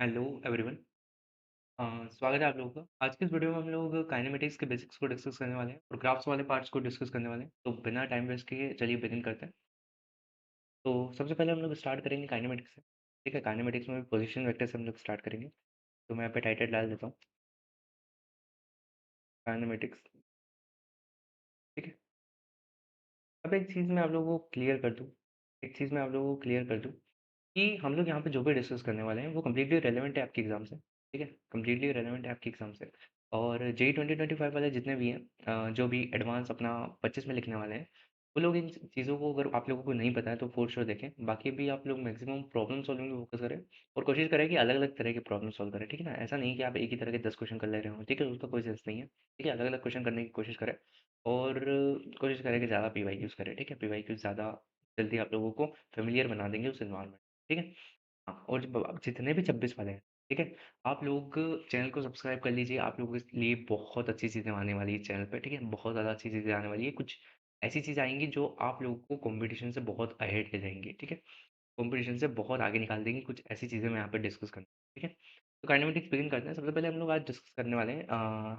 Hello everyone. स्वागत है आप लोगों का। आज की इस वीडियो में हम लोग काइनेमेटिक्स के बेसिक्स को डिस्कस करने वाले हैं और ग्राफ्स वाले पार्ट्स को डिस्कस करने वाले हैं। तो बिना टाइम वेस्ट किए चलिए बिगिन करते हैं। तो सबसे पहले हम लोग स्टार्ट करेंगे काइनेमेटिक्स से। ठीक है, काइनेमेटिक्स में पोजीशन वेक्टर से हम लोग स्टार्ट करेंगे। तो मैं यहाँ पे टाइटल डाल देता हूँ, काइनेमेटिक्स। ठीक है। अब एक चीज़ मैं आप लोगों को क्लियर कर दूँ, कि हम लोग यहाँ पे जो भी डिस्कस करने वाले हैं वो कम्प्लीटली रेलेवेंट है आपके एग्जाम से। ठीक है, कम्प्लीटली रेलेवेंट है आपके एग्जाम से। और जेई 2025 वाले जितने भी हैं, जो भी एडवांस अपना 25 में लिखने वाले हैं, वो लोग इन चीज़ों को, अगर आप लोगों को नहीं पता है तो फोर श्योर देखें। बाकी भी आप लोग मैक्सिमम प्रॉब्लम सॉल्विंग पे फोकस करें और कोशिश करें कि अलग अलग तरह के प्रॉब्लम सॉल्व करें। ठीक है ना, ऐसा नहीं कि आप एक ही तरह के 10 क्वेश्चन कर ले रहे हो। ठीक है, उसका कोई सेंस नहीं है। ठीक है, अलग अलग क्वेश्चन करने की कोशिश करें और कोशिश करें कि ज़्यादा पी वाई क्यूज़ करें। ठीक है, पी वाई क्यूज़ ज़्यादा जल्दी आप लोगों को फेमिलियर बना देंगे उस इन्वायरमेंट। ठीक है। हाँ, और जब अब जितने भी 26 वाले हैं, ठीक है, आप लोग चैनल को सब्सक्राइब कर लीजिए। आप लोगों के लिए बहुत अच्छी चीज़ें आने वाली है चैनल पे। ठीक है, बहुत ज़्यादा अच्छी चीज़ें आने वाली है। कुछ ऐसी चीज़ें आएँगी जो आप लोगों को कॉम्पिटिशन से बहुत अहेड ले जाएँगी। ठीक है, कॉम्पिटिशन से बहुत आगे निकाल देंगी। कुछ ऐसी चीज़ें मैं यहाँ पे डिस्कस करूँ। ठीक है, तो काइनेमेटिक्स बिगिन करते हैं। सबसे पहले हम लोग आज डिस्कस करने वाले हैं,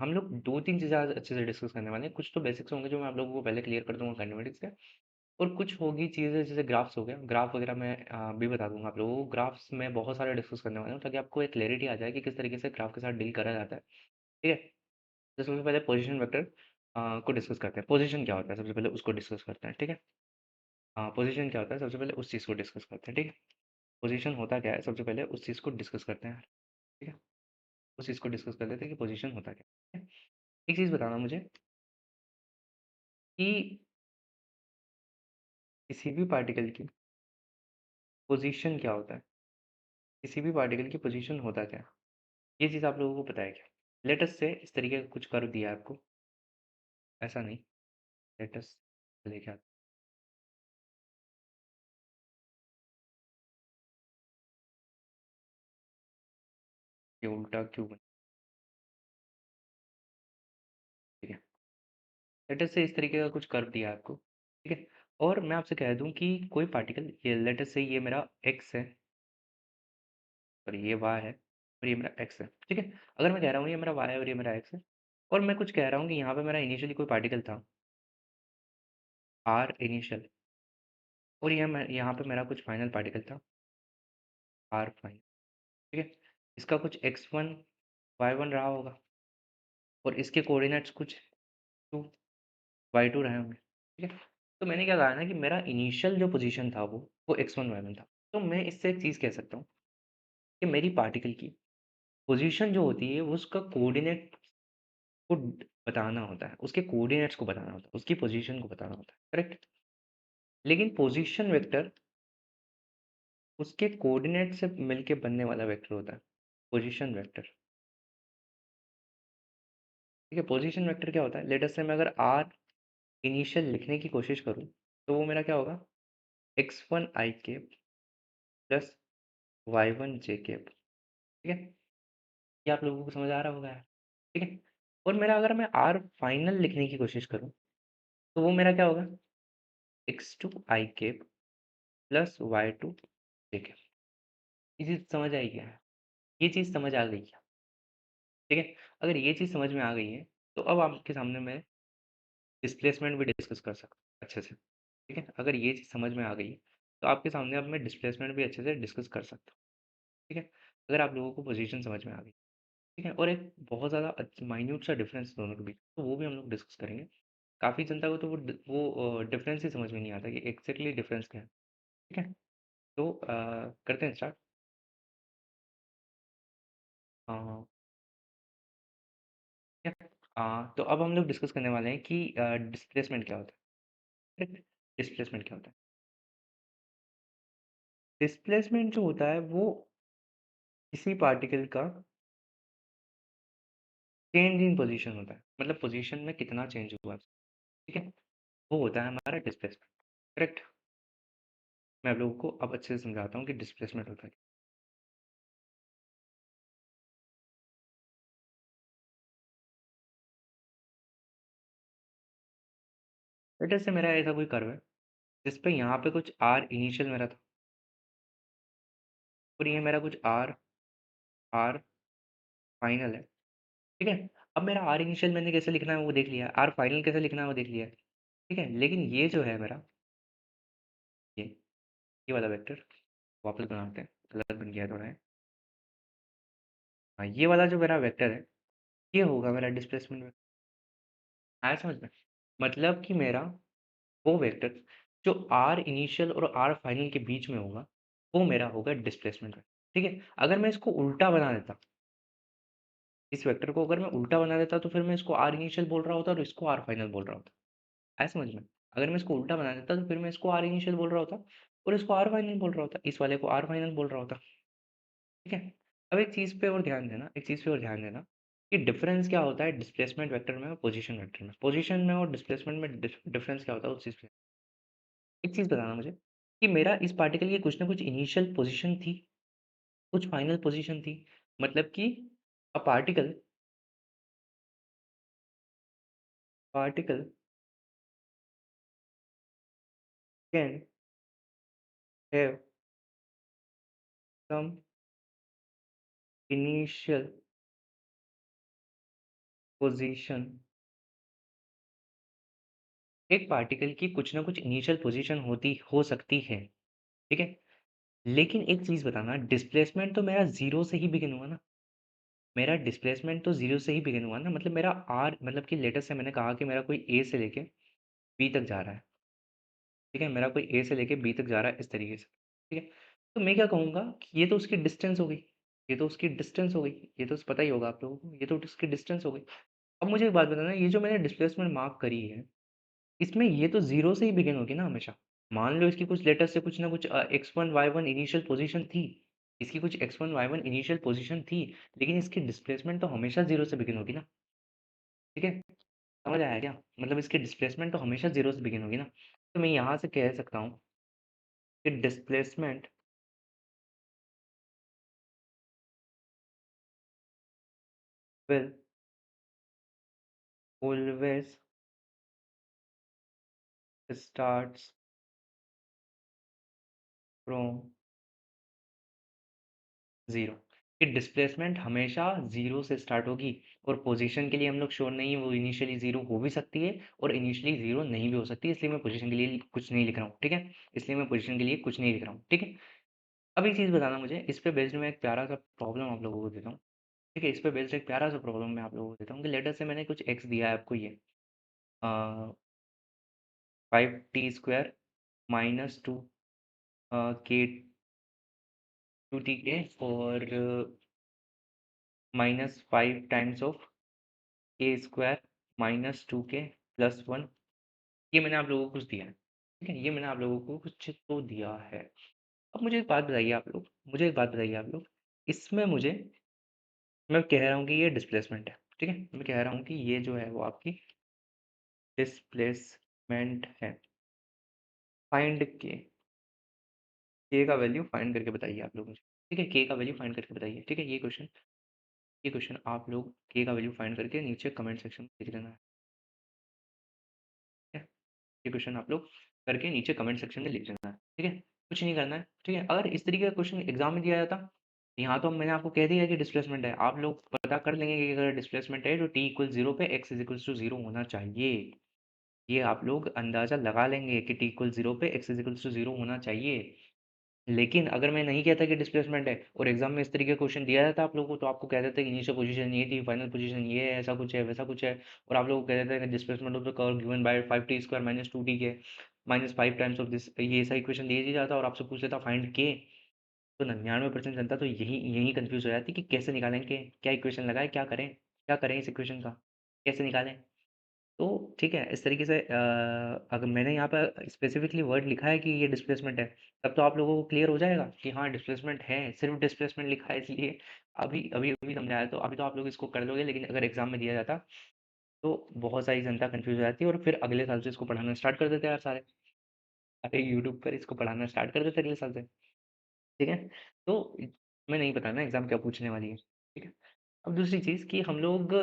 हम लोग 2-3 चीज़ें आज अच्छे से डिस्कस करने वाले हैं। कुछ तो बेसिक्स होंगे जो मैं आप लोगों को पहले क्लियर कर दूँगा काइनेमेटिक्स के। और कुछ होगी चीज़ें जैसे ग्राफ्स हो गया, ग्राफ वगैरह मैं भी बता दूँगा आप लोगों को। ग्राफ्स में बहुत सारे डिस्कस करने वाला हूँ ताकि आपको एक क्लैरिटी आ जाए कि किस तरीके से ग्राफ के साथ डील करा जाता है। ठीक है? तो सबसे पहले पोजीशन वेक्टर को डिस्कस करते हैं। पोजीशन क्या होता है सबसे पहले उसको डिस्कस करते हैं। ठीक है? पोजीशन क्या होता है सबसे पहले उस चीज़ को डिस्कस करते हैं। ठीक है? पोजीशन होता क्या है सबसे पहले उस चीज़ को डिस्कस करते हैं। ठीक है? उस चीज़ को डिस्कस कर लेते हैं कि पोजीशन होता क्या है। ठीक है? एक चीज़ बताना मुझे कि किसी भी पार्टिकल की पोजीशन क्या होता है? किसी भी पार्टिकल की पोजीशन होता क्या है? ये चीज़ आप लोगों को पता है क्या? लेट अस से इस तरीके का कुछ कर्व दिया है आपको, ऐसा नहीं, लेट अस लेके आते हैं, ये उल्टा क्यों बना? ठीक है, लेट अस से इस तरीके का कुछ कर्व दिया है आपको, ठीक है? और मैं आपसे कह दूँ कि कोई पार्टिकल, ये लेट अस से ये मेरा एक्स है और ये वाई है और ये मेरा एक्स है, ठीक है? अगर मैं कह रहा हूँ ये मेरा वाई है और ये मेरा एक्स है और मैं कुछ कह रहा हूँ कि यहाँ पे मेरा इनिशियली कोई पार्टिकल था, आर इनिशियल, और ये मैं यहाँ पे मेरा कुछ फाइनल पार्टिकल था, आर फाइनल, ठीक है? इसका कुछ x1 y1 रहा होगा और इसके कोऑर्डिनेट्स कुछ 2 y2 रहे होंगे, ठीक है? तो मैंने क्या कहा ना कि मेरा इनिशियल जो पोज़ीशन था वो x1 y1 था। तो मैं इससे एक चीज़ कह सकता हूँ कि मेरी पार्टिकल की पोज़ीशन जो होती है वो उसका कोऑर्डिनेट को बताना होता है, उसके कोऑर्डिनेट्स को बताना होता है, उसकी पोज़ीशन को बताना होता है, करेक्ट? लेकिन पोज़ीशन वेक्टर उसके कोऑर्डिनेट से मिलके बनने वाला वेक्टर होता है, पोज़ीशन वेक्टर। ठीक है, पोज़ीशन वेक्टर क्या होता है? लेट अस से मैं अगर r इनिशियल लिखने की कोशिश करूँ, तो वो मेरा क्या होगा? x1 i cap plus y1 j cap, ठीक है? ये आप लोगों को समझ आ रहा होगा यार, ठीक है? और मेरा अगर मैं r फाइनल लिखने की कोशिश करूँ, तो वो मेरा क्या होगा? x2 i cap plus y2 j cap. ये चीज़ समझ आई क्या? ये चीज़ समझ आ गई क्या? ठीक है? अगर ये चीज़ समझ में आ गई है, तो अब आपके सामने मैं डिस्प्लेसमेंट भी डिस्कस कर सकता हूँ अच्छे से, ठीक है? अगर ये चीज़ समझ में आ गई है, तो आपके सामने अब मैं डिस्प्लेसमेंट भी अच्छे से डिस्कस कर सकता हूँ, ठीक है? अगर आप लोगों को पोज़ीशन समझ में आ गई, ठीक है? और एक बहुत ज़्यादा माइन्यूट सा डिफरेंस दोनों के बीच, तो वो भी हम लोग डिस्कस करेंगे। काफ़ी जनता को तो वो डिफरेंस ही समझ में नहीं आता कि एग्ज़ैक्टली डिफरेंस क्या है, ठीक है? तो करते हैं स्टार्ट। अ, ठीक है? तो अब हम लोग डिस्कस करने वाले हैं कि डिस्प्लेसमेंट क्या होता है, करेक्ट? डिस्प्लेसमेंट क्या होता है? डिस्प्लेसमेंट जो होता है वो किसी पार्टिकल का चेंज इन पोजीशन होता है, मतलब पोजीशन में कितना चेंज हुआ है, ठीक है? वो होता है हमारा डिस्प्लेसमेंट, करेक्ट? मैं आप लोगों को अब अच्छे से समझाता हूँ कि डिस्प्लेसमेंट होता है क्या। लेट्स से मेरा ऐसा कोई कर्व है जिस पे यहाँ पे कुछ आर इनिशियल मेरा था और ये मेरा कुछ आर आर फाइनल है, ठीक है? अब मेरा आर इनिशियल मैंने कैसे लिखना है वो देख लिया, आर फाइनल कैसे लिखना है वो देख लिया है, ठीक है? लेकिन ये जो है मेरा, ये ये वाला वेक्टर वापस बनाते हैं, गलत बन गया है थोड़ा है। हाँ, ये वाला जो मेरा वेक्टर है, ये होगा मेरा डिस्प्लेसमेंट वेक्टर। आया समझ में? मतलब कि मेरा वो वेक्टर जो आर इनिशियल और आर फाइनल के बीच में होगा, वो मेरा होगा डिस्प्लेसमेंट वेक्टर, ठीक है? अगर मैं इसको उल्टा बना देता, इस वेक्टर को अगर मैं उल्टा बना देता, तो फिर मैं इसको आर इनिशियल बोल रहा होता और इसको आर फाइनल बोल रहा होता। आया समझ में? अगर मैं इसको उल्टा बना देता, तो फिर मैं इसको आर इनिशियल बोल रहा होता और इसको आर फाइनल बोल रहा होता, इस वाले को आर फाइनल बोल रहा होता, ठीक है? अब एक चीज़ पे और ध्यान देना, एक चीज़ पे और ध्यान देना कि डिफरेंस क्या होता है डिस्प्लेसमेंट वेक्टर में और पोजीशन वेक्टर में। पोजीशन में और डिस्प्लेसमेंट में डिफरेंस क्या होता है उस चीज़ पे। एक चीज़ बताना मुझे कि मेरा इस पार्टिकल की कुछ ना कुछ इनिशियल पोजीशन थी, कुछ फाइनल पोजीशन थी। मतलब कि a particle particle can have some initial position. एक पार्टिकल की कुछ ना कुछ इनिशियल पोजीशन होती हो सकती है, ठीक है? लेकिन एक चीज़ बताना, डिस्प्लेसमेंट तो मेरा 0 से ही बिगिन हुआ ना। मेरा डिस्प्लेसमेंट तो 0 से ही बिगिन हुआ ना, मतलब मेरा आर, मतलब कि लेटर से मैंने कहा कि मेरा कोई ए से लेके बी तक जा रहा है, ठीक है? मेरा कोई ए से लेके बी तक जा रहा है इस तरीके से, ठीक है? तो मैं क्या कहूँगा कि ये तो उसकी डिस्टेंस हो गई, ये तो उसकी डिस्टेंस हो गई, ये तो पता ही होगा आप लोगों को, ये तो उसकी डिस्टेंस हो गई। अब मुझे एक बात बताना, ये जो मैंने डिस्प्लेसमेंट मार्क करी है, इसमें ये तो 0 से ही बिगिन होगी ना हमेशा। मान लो इसकी कुछ लेटर से कुछ ना कुछ x1 y1 इनिशियल पोज़ीशन थी, इसकी कुछ x1 y1 इनिशियल पोज़ीशन थी, लेकिन इसकी डिस्प्लेसमेंट तो हमेशा 0 से बिगिन होगी ना, ठीक है? समझ आया क्या? मतलब इसकी डिस्प्लेसमेंट तो हमेशा 0 से बिगिन होगी ना। तो मैं यहाँ से कह सकता हूँ कि displacement will always starts from 0, कि डिस्प्लेसमेंट हमेशा 0 से स्टार्ट होगी और पोजीशन के लिए हम लोग श्योर नहीं है, वो इनिशियली 0 हो भी सकती है और इनिशियली 0 नहीं भी हो सकती है, इसलिए मैं पोजीशन के लिए कुछ नहीं लिख रहा हूँ, ठीक है? इसलिए मैं पोजीशन के लिए कुछ नहीं लिख रहा हूँ, ठीक है? अब एक चीज़ बताना मुझे, इस पे बेस्ड मैं एक प्यारा-सा प्रॉब्लम आप लोगों को देता हूँ, ठीक है? इस पे बेस्ड एक प्यारा-सा प्रॉब्लम मैं आप लोगों को देता हूँ कि लेट अस से मैंने कुछ x दिया है आपको, ये अ, 5t square minus 2 k 2t के और माइनस 5 टाइम्स ऑफ के स्क्वायर माइनस 2 के प्लस 1, ये मैंने आप लोगों को कुछ दिया है, ठीक है? ये मैंने आप लोगों को कुछ तो दिया है। अब मुझे एक बात बताइए आप लोग, मुझे एक बात बताइए आप लोग, इसमें मुझे, मैं कह रहा हूँ कि ये डिस्प्लेसमेंट है, ठीक है? मैं कह रहा हूँ कि ये जो है वो आपकी डिस्प्लेसमेंट है। फाइंड के का वैल्यू फाइंड करके बताइए आप लोग मुझे, ठीक है? के का वैल्यू फाइंड करके बताइए, ठीक है? ये क्वेश्चन आप लोग के का वैल्यू फाइंड करके नीचे कमेंट सेक्शन में लिख देना है, ठीक है? ये क्वेश्चन आप लोग करके नीचे कमेंट सेक्शन में लिख देना है, ठीक है? कुछ नहीं करना है, ठीक है? अगर इस तरीके का क्वेश्चन एग्जाम में दिया जाता, यहाँ तो मैंने आपको कह दिया कि डिस्प्लेसमेंट है, आप लोग पता कर लेंगे कि अगर डिस्प्लेसमेंट है तो टी इक्वल जीरो पे X is equal to zero होना चाहिए। ये आप लोग अंदाजा लगा लेंगे कि टी इक्वल जीरो पे X is equal to zero होना चाहिए। लेकिन अगर मैं नहीं कहता कि डिस्प्लेसमेंट है और एग्जाम में इस तरीके का क्वेश्चन दिया जाता आप लोगों को, तो आपको कह देते कि इनिशियल पोजीशन ये थी, फाइनल पोजीशन ये है, ऐसा कुछ है, वैसा कुछ है, और आप लोगों को कह देते हैं कि displacement of the curve given by 5t square minus 2t के माइनस 5 टाइम्स ऑफ दिस, ये ऐसा इक्वेशन दे दिया जाता और आपसे पूछ लेता फाइंड के, तो 99% जनता तो यही यही कंफ्यूज हो जाती कि कैसे निकालें के, क्या इक्वेशन लगाए, क्या करें इस इक्वेशन का, कैसे निकालें। तो ठीक है, इस तरीके से अगर मैंने यहाँ पर स्पेसिफिकली वर्ड लिखा है कि ये डिस्प्लेसमेंट है, तब तो आप लोगों को क्लियर हो जाएगा कि हाँ डिस्प्लेसमेंट है, सिर्फ डिस्प्लेसमेंट लिखा है इसलिए। अभी अभी अभी समझाया तो अभी तो आप लोग इसको कर लोगे, लेकिन अगर एग्जाम में दिया जाता तो बहुत सारी जनता कंफ्यूज हो जाती है और फिर अगले साल से इसको पढ़ाना स्टार्ट कर देते हैं यार सारे, अरे यूट्यूब पर इसको पढ़ाना स्टार्ट कर देते हैं अगले साल से, ठीक है? तो मैं नहीं बताना एग्जाम क्या पूछने वाली है, ठीक है? अब दूसरी चीज़ कि हम लोग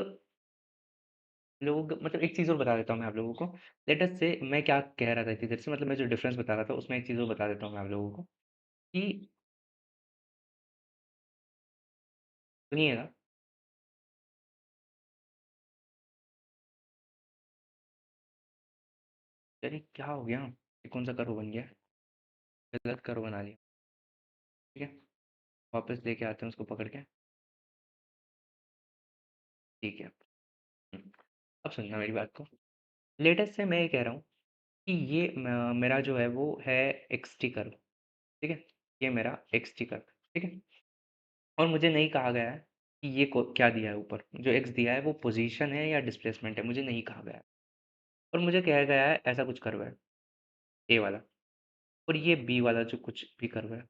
लोग मतलब एक चीज़ और बता देता हूँ मैं आप लोगों को। लेट अस से मैं क्या कह रहा था इतनी देर से, मतलब मैं जो डिफरेंस बता रहा था उसमें एक चीज़ और बता देता हूँ मैं आप लोगों को कि सुनिएगा। अरे क्या हो गया? ये कौन सा कर्व बन गया? गलत कर्व बना लिया। ठीक है, वापस लेके आते हैं उसको पकड़ के। ठीक है। अब सुनना मेरी बात को। लेटेस्ट से मैं ये कह रहा हूँ कि ये मेरा जो है वो है एक्स टी कर्व। ठीक है, ये मेरा एक्स टी कर्व। ठीक है, और मुझे नहीं कहा गया है कि ये क्या दिया है ऊपर। जो एक्स दिया है वो पोजीशन है या डिस्प्लेसमेंट है, मुझे नहीं कहा गया है। और मुझे कहा गया है ऐसा कुछ कर्व है, ए वाला, और ये बी वाला जो कुछ भी कर्व है,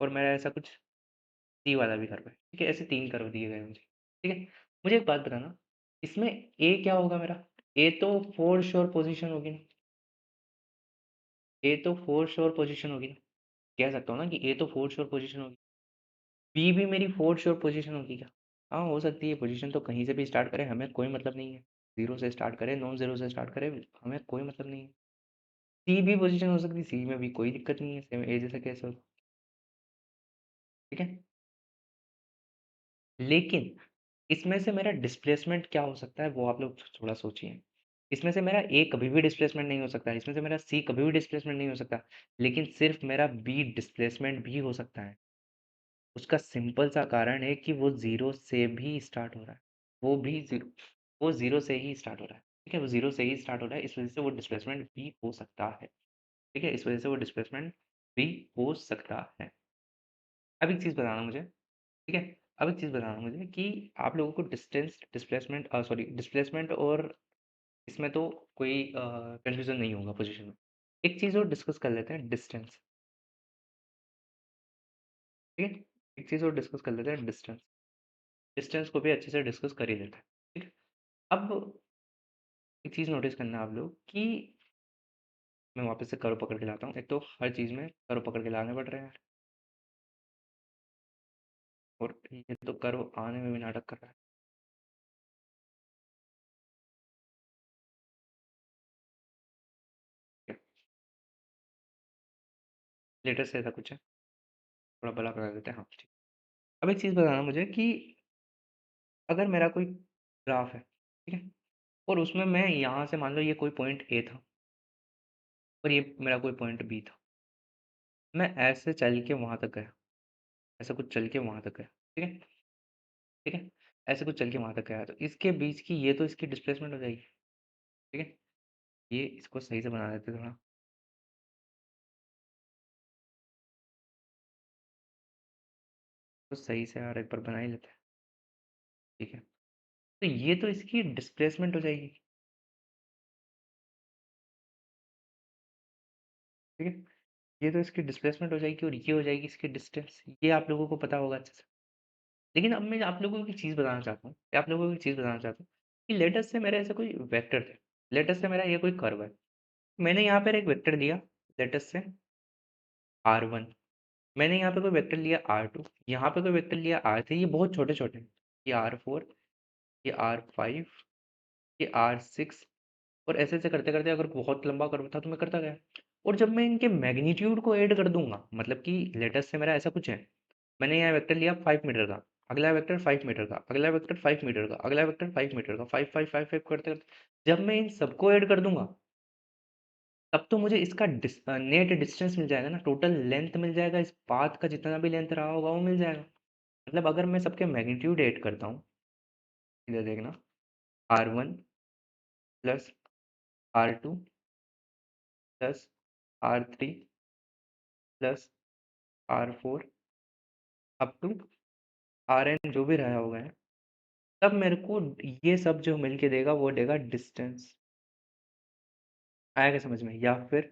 और मेरा ऐसा कुछ सी वाला भी कर्व है। ठीक है, ऐसे 3 कर्व दिए गए हैं मुझे। ठीक है, मुझे एक बात बताना, इसमें ए क्या होगा मेरा? ए तो फोर श्योर पोजीशन होगी ना? ए तो फोर श्योर पोजीशन होगी ना? कह सकता हूँ ना कि ए तो फोर श्योर पोजीशन होगी। बी भी मेरी फोर श्योर पोजीशन होगी क्या? हाँ, हो सकती है। पोजीशन तो कहीं से भी स्टार्ट करे, हमें कोई मतलब नहीं है। 0 से स्टार्ट करे, नॉन 0 से स्टार्ट करे, हमें कोई मतलब नहीं है। सी भी पोजीशन हो सकती है, सी में भी कोई दिक्कत नहीं है, सेम ए जैसा कैसे हो। ठीक है, लेकिन इसमें से मेरा डिस्प्लेसमेंट क्या हो सकता है वो आप लोग थोड़ा सोचिए। इसमें से मेरा ए कभी भी डिस्प्लेसमेंट नहीं हो सकता, इसमें से मेरा सी कभी भी डिस्प्लेसमेंट नहीं हो सकता, लेकिन सिर्फ मेरा बी डिस्प्लेसमेंट भी हो सकता है। उसका सिंपल सा कारण है कि वो जीरो से भी स्टार्ट हो रहा है। वो भी जीरो, वो जीरो से ही स्टार्ट हो रहा है। ठीक है, वो जीरो से ही स्टार्ट हो रहा है, इस वजह से वो डिस्प्लेसमेंट भी हो सकता है। ठीक है, इस वजह से वो डिस्प्लेसमेंट भी हो सकता है। अब एक चीज़ बताना मुझे। ठीक है, अब एक चीज़ बताना मुझे कि आप लोगों को डिस्टेंस डिस्प्लेसमेंट सॉरी डिस्प्लेसमेंट और इसमें तो कोई कंफ्यूजन नहीं होगा पोजीशन में। एक चीज़ और डिस्कस कर लेते हैं, डिस्टेंस। ठीक है, एक चीज़ और डिस्कस कर लेते हैं, डिस्टेंस। डिस्टेंस को भी अच्छे से डिस्कस कर ही लेते हैं। ठीक है, अब एक चीज़ नोटिस करना आप लोग कि मैं वापस से कर्व पकड़ के लाता हूँ। एक तो हर चीज़ में कर्व पकड़ के लाने पड़ रहे हैं, और ये तो कर्व आने में भी नाटक कर रहा है। लेटेस्ट ऐसा कुछ है, थोड़ा बड़ा करा देते हैं। हाँ ठीक। अब एक चीज़ बताना मुझे कि अगर मेरा कोई ग्राफ है, ठीक है, और उसमें मैं यहाँ से मान लो ये कोई पॉइंट ए था, और ये मेरा कोई पॉइंट बी था। मैं ऐसे चल के वहाँ तक गया, ऐसा कुछ चल के वहाँ तक गया। ठीक है, ठीक है, ऐसे कुछ चल के वहाँ तक गया, तो इसके बीच की ये तो इसकी डिस्प्लेसमेंट हो जाएगी। ठीक है, ये इसको सही से बना देते थोड़ा। तो सही से यार एक बार बना ही लेते हैं। ठीक है, तो ये तो इसकी डिस्प्लेसमेंट हो जाएगी। ठीक है, ये तो इसकी डिस्प्लेसमेंट हो जाएगी, और ये हो जाएगी इसकी डिस्टेंस। ये आप लोगों को पता होगा अच्छे से। लेकिन अब मैं आप लोगों को एक चीज़ बताना चाहता हूँ, आप लोगों को एक चीज़ बताना चाहता हूँ कि लेटस से मेरा ऐसा कोई वेक्टर थे। लेटस से मेरा ये कोई कर्व है। मैंने यहाँ पर एक वेक्टर लिया, लेटस से R1। मैंने यहाँ पे कोई वेक्टर लिया R2, यहाँ पे कोई वेक्टर लिया R3। ये बहुत छोटे-छोटे हैं। ये R4, ये R5, ये R6, और ऐसे-ऐसे करते-करते अगर बहुत लंबा कर्व था तो मैं करता गया। और जब मैं इनके मैग्नीट्यूड को ऐड कर दूँगा, मतलब कि लेटस से मेरा ऐसा कुछ है। मैंने यहाँ वेक्टर लिया 5 मीटर का, अगला वेक्टर 5 मीटर का, अगला वेक्टर 5 मीटर का, अगला वेक्टर 5 मीटर का, 5, 5, 5, 5 करते-करते जब मैं इन सबको ऐड कर दूँगा, तब तो मुझे इसका नेट डिस्टेंस मिल जाएगा ना, टोटल लेंथ मिल जाएगा, इस पाथ का जितना भी लेंथ रहा होगा वो मिल जाएगा। मतलब अगर मैं सबके मैग्नीट्यूड ऐड करता हूँ, इधर देखना, R1 plus R2 plus R3 plus R4 up to Rn जो भी रहा होगा है, तब मेरे को ये सब जो मिलके देगा वो देगा डिस्टेंस। आएगा समझ में? या फिर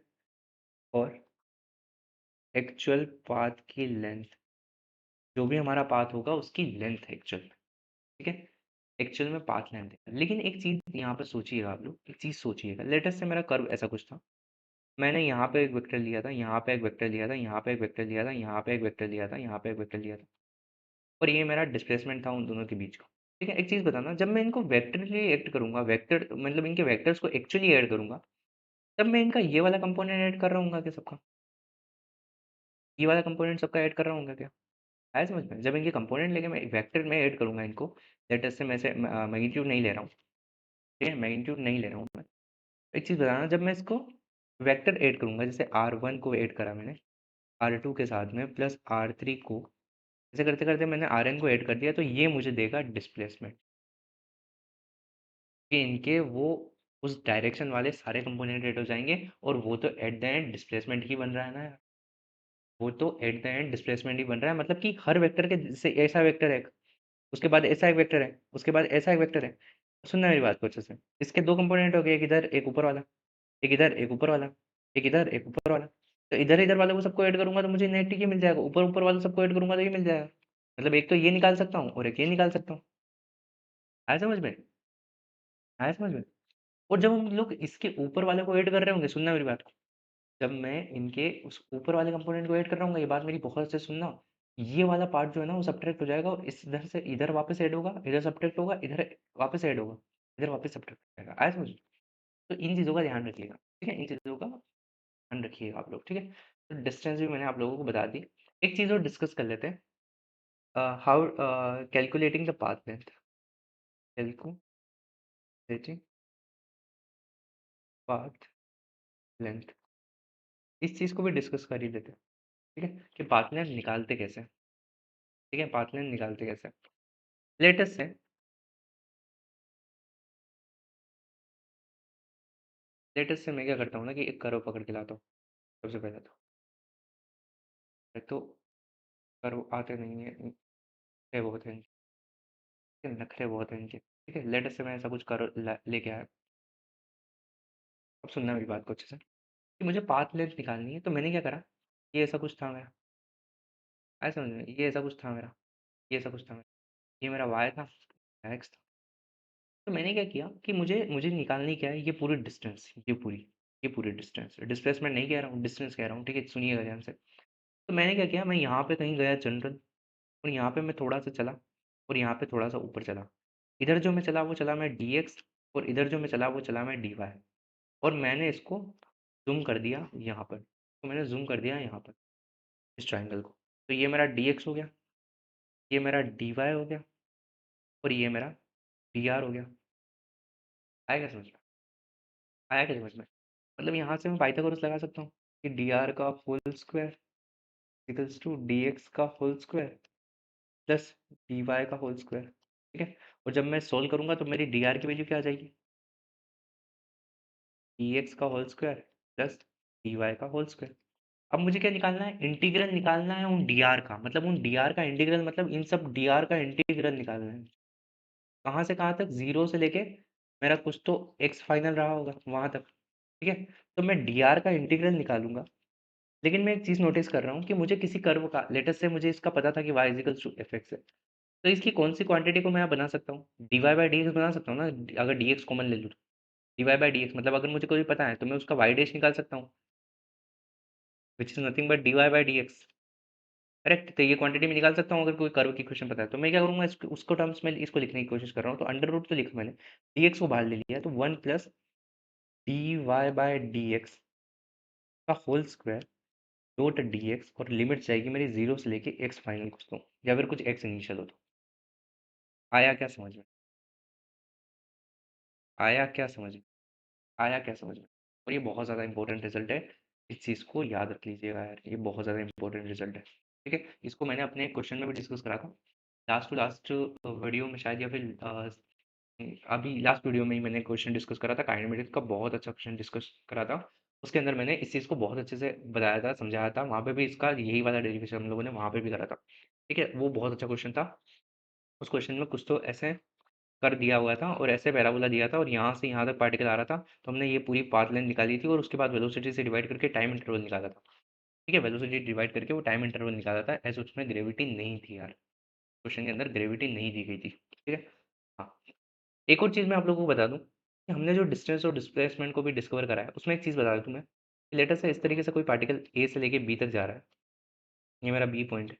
और एक्चुअल पाथ की लेंथ, जो भी हमारा पाथ होगा उसकी लेंथ है एक्चुअल में। ठीक है, एक्चुअल में पाथ लेंथ है। लेकिन एक चीज़ यहाँ पर सोचिएगा आप लोग, एक चीज़ सोचिएगा। लेटेस्ट से मेरा कर्व ऐसा कुछ था। मैंने यहाँ पे एक वेक्टर लिया था, यहाँ पे एक वेक्टर लिया था, यहाँ पे एक वेक्टर लिया था, यहाँ पे एक वेक्टर लिया था, यहाँ पे एक वेक्टर लिया था, और ये मेरा डिस्प्लेसमेंट था उन दोनों के बीच का। ठीक है, एक चीज़ बताना, जब मैं इनको वेक्टरली ऐड करूंगा, वेक्टर मतलब इनके वेक्टर्स को एक्चुअली ऐड करूंगा, तब मैं इनका ये वाला कंपोनेंट ऐड कर रहा हूँ क्या सबका? ये वाला कंपोनेंट सबका ऐड कर रहा हूँ क्या? आया समझ में? जब इनके कंपोनेंट लेके मैं वेक्टर में ऐड करूँगा इनको, लेट अस से मैं से मैग्नीट्यूड नहीं ले रहा हूँ, ठीक है? मैग्नीट्यूड नहीं ले रहा हूँ मैं। एक चीज़ बताना, जब मैं इसको वेक्टर ऐड करूँगा, जैसे R1 को ऐड करा मैंने, R2 के साथ में प्लस R3 को, ऐसे करते-करते मैंने Rn को ऐड कर दिया, तो ये मुझे देगा डिस्प्लेसमेंट, कि इनके वो उस डायरेक्शन वाले सारे कंपोनेंट ऐड हो जाएँगे, और वो तो एट द एंड डिस्प्लेसमेंट ही बन रहा है ना यार। वो तो एट द एंड डिस्प्लेसमेंट ही बन रहा है, मतलब कि हर वेक्टर के जैसे ऐसा वेक्टर है, उसके बाद ऐसा एक वेक्टर है, उसके बाद ऐसा एक वेक्टर है। सुनना मेरी बात को अच्छे से। इसके 2 कंपोनेंट हो गए, एक इधर, एक ऊपर वाला, एक इधर, एक ऊपर वाला, एक इधर, एक ऊपर वाला। तो इधर-इधर वाले को सबको ऐड करूँगा तो मुझे नेट ये मिल जाएगा, ऊपर-ऊपर वाले सबको ऐड करूँगा तो ये मिल जाएगा। मतलब एक तो ये निकाल सकता हूँ और एक ये निकाल सकता हूँ। आया समझ में? आया समझ में? और जब हम लोग इसके ऊपर वाले को ऐड कर रहे होंगे, सुनना मेरी बात को, जब मैं इनके उस ऊपर वाले कंपोनेंट को ऐड कर रहा हूँगा, ये बात मेरी बहुत अच्छे से सुनना, ये वाला पार्ट जो है ना वो सब्ट्रैक्ट हो जाएगा, और इस इधर से इधर वापस ऐड होगा, इधर सब्ट्रैक्ट होगा, इधर वापस ऐड होगा, इधर वापस सब्ट्रैक्ट हो जाएगा। आया समझ में? तो इन चीज़ों का ध्यान रखिएगा, ठीक है? इन चीज़ों का ध्यान रखिएगा आप लोग, ठीक है? तो डिस्टेंस भी मैंने आप लोगों को बता दी। एक चीज़ और डिस्कस कर लेते हैं, how calculating the path length, calculating path length, इस चीज़ को भी डिस्कस कर ही लेते हैं, ठीक है? कि पाथ लेंथ निकालते कैसे हैं, ठीक है? पाथ लेंथ निकालते कैसे हैं? लेटेस्ट से लेटेस्ट से मैं क्या करता हूँ ना, कि एक कर्व पकड़ के लाता हूँ, सबसे पहले तो। एक तो कर्व आते नहीं है, नखरे बहुत हैं इनके, ठीक है? नखरे बहुत हैं इनके, ठीक है? लेटेस्ट से मैं ऐसा कुछ कर्व लेके आया। अब सुनना मेरी बात को अच्छे से, कि मुझे पाथ लेंथ निकालनी है, तो मैंने क्या करा, ये ऐसा कुछ था मेरा, आया समझ में? ये ऐसा कुछ था मेरा, ये ऐसा कुछ था मेरा, ये मेरा y था, x था। तो मैंने क्या किया कि मुझे मुझे निकालनी क्या है, ये पूरी डिस्टेंस, ये पूरी डिस्टेंस, डिस्प्लेसमेंट नहीं कह रहा हूँ, डिस्टेंस कह रहा हूँ, ठीक है? सुनिएगा ध्यान से। तो मैंने क्या किया, मैं यहाँ पे कहीं गया जनरल, और यहाँ पे मैं थोड़ा-सा चला, और यहाँ पे थोड़ा-सा ऊपर चला। इधर जो मैं चला वो चला मैं dx, और इधर जो मैं चला वो चला मैं dy, और मैंने इसको ज़ूम कर दिया यहाँ पर। तो मैंने ज़ूम कर दिया यहाँ पर, इस ट्रायंगल को। तो ये मेरा dx हो गया, ये मेरा dy हो गया, और ये मेरा dr हो गया। आया क्या समझ में? आया क्या समझ में? मतलब यहाँ से मैं पाइथागोरस लगा सकता हूँ कि dr का whole square equals to dx का होल स्क्वायर प्लस dy का होल स्क्वायर, ठीक है? और जब मैं सोल्व करूँगा तो मेरी dr की वैल्यू क्या आ जाएगी? dx का होल स्क्वायर प्लस dy का होल स्क्वायर। अब मुझे क्या निकालना है? इंटीग्रल निकालना है उन dr का, मतलब उन dr का इंटीग्रल, मतलब इन सब dr का इंटीग्रल निकालना है। कहाँ से कहाँ तक? 0 से लेके मेरा कुछ तो x फाइनल रहा होगा वहाँ तक, ठीक है? तो मैं dr का इंटीग्रल निकालूँगा। लेकिन मैं एक चीज़ नोटिस कर रहा हूँ कि मुझे किसी कर्व का, लेटस से मुझे इसका पता था कि y इक्वल्स टू fx है। तो इसकी कौन-सी क्वांटिटी को मैं यहाँ बना सकता हूँ? dy बाय dx बना सकता हूँ ना, अगर dx कॉमन ले लूँ तो। dy बाय dx मतलब अगर मुझे कोई पता है तो मैं उसका y डैश निकाल सकता हूँ, which is nothing but dy by dx, correct? तो ये क्वांटिटी मैं निकाल सकता हूँ अगर कोई कर्व की इक्वेशन पता है। तो मैं क्या करूँगा, इसको उसको टर्म्स में इसको लिखने की कोशिश कर रहा हूँ। तो अंडर रूट तो लिखा मैंने, dx को बाहर ले लिया, तो 1 प्लस dy बाय dx का होल स्क्वायर डॉट dx, और लिमिट जाएगी मेरी 0 से लेके x फाइनल कुछ तो, या फिर कुछ x इनिशियल हो तो। आया क्या समझ में? आया क्या समझ में? आया क्या समझ में? और ये बहुत ज़्यादा इंपॉर्टेंट रिजल्ट है, इस चीज़ को याद रख लीजिएगा यार, ये बहुत ज़्यादा इंपॉर्टेंट रिजल्ट है, ठीक है? इसको मैंने अपने क्वेश्चन में भी डिस्कस करा था। लास्ट टू लास्ट वीडियो में शायद, या फिर अभी लास्ट वीडियो में ही मैंने क्वेश्चन डिस्कस करा था, काइनेमेटिक्स का बहुत अच्छा क्वेश्चन डिस्कस करा था। उसके अंदर मैंने इस चीज़ को बहुत अच्छे से बताया था, समझाया था, वहाँ पे भी इसका यही वाला डेरिवेशन हम लोगों ने वहाँ पे भी करा था, ठीक है? वो बहुत अच्छा क्वेश्चन था। उस क्वेश्चन में कुछ तो ऐसे कर दिया हुआ था, और ऐसे पैराबोला दिया था, और यहाँ से यहाँ तक पार्टिकल आ रहा था, तो हमने ये पूरी पाथ लेंथ निकाली थी, और उसके बाद वेलोसिटी से डिवाइड करके टाइम इंटरवल निकाला था, ठीक है? वेलोसिटी डिवाइड करके वो टाइम इंटरवल निकाला था, ऐसे उसमें ग्रेविटी नहीं थी यार, क्वेश्चन के अंदर ग्रेविटी नहीं दी गई थी, ठीक है? हाँ, एक और चीज़ मैं आप लोगों को बता दूँ, कि हमने जो डिस्टेंस और डिस्प्लेसमेंट को भी डिस्कवर करा है, उसमें एक चीज़ बता दूँ मैं, लेटर से इस तरीके से कोई पार्टिकल ए से लेके बी तक जा रहा है, ये मेरा बी पॉइंट है,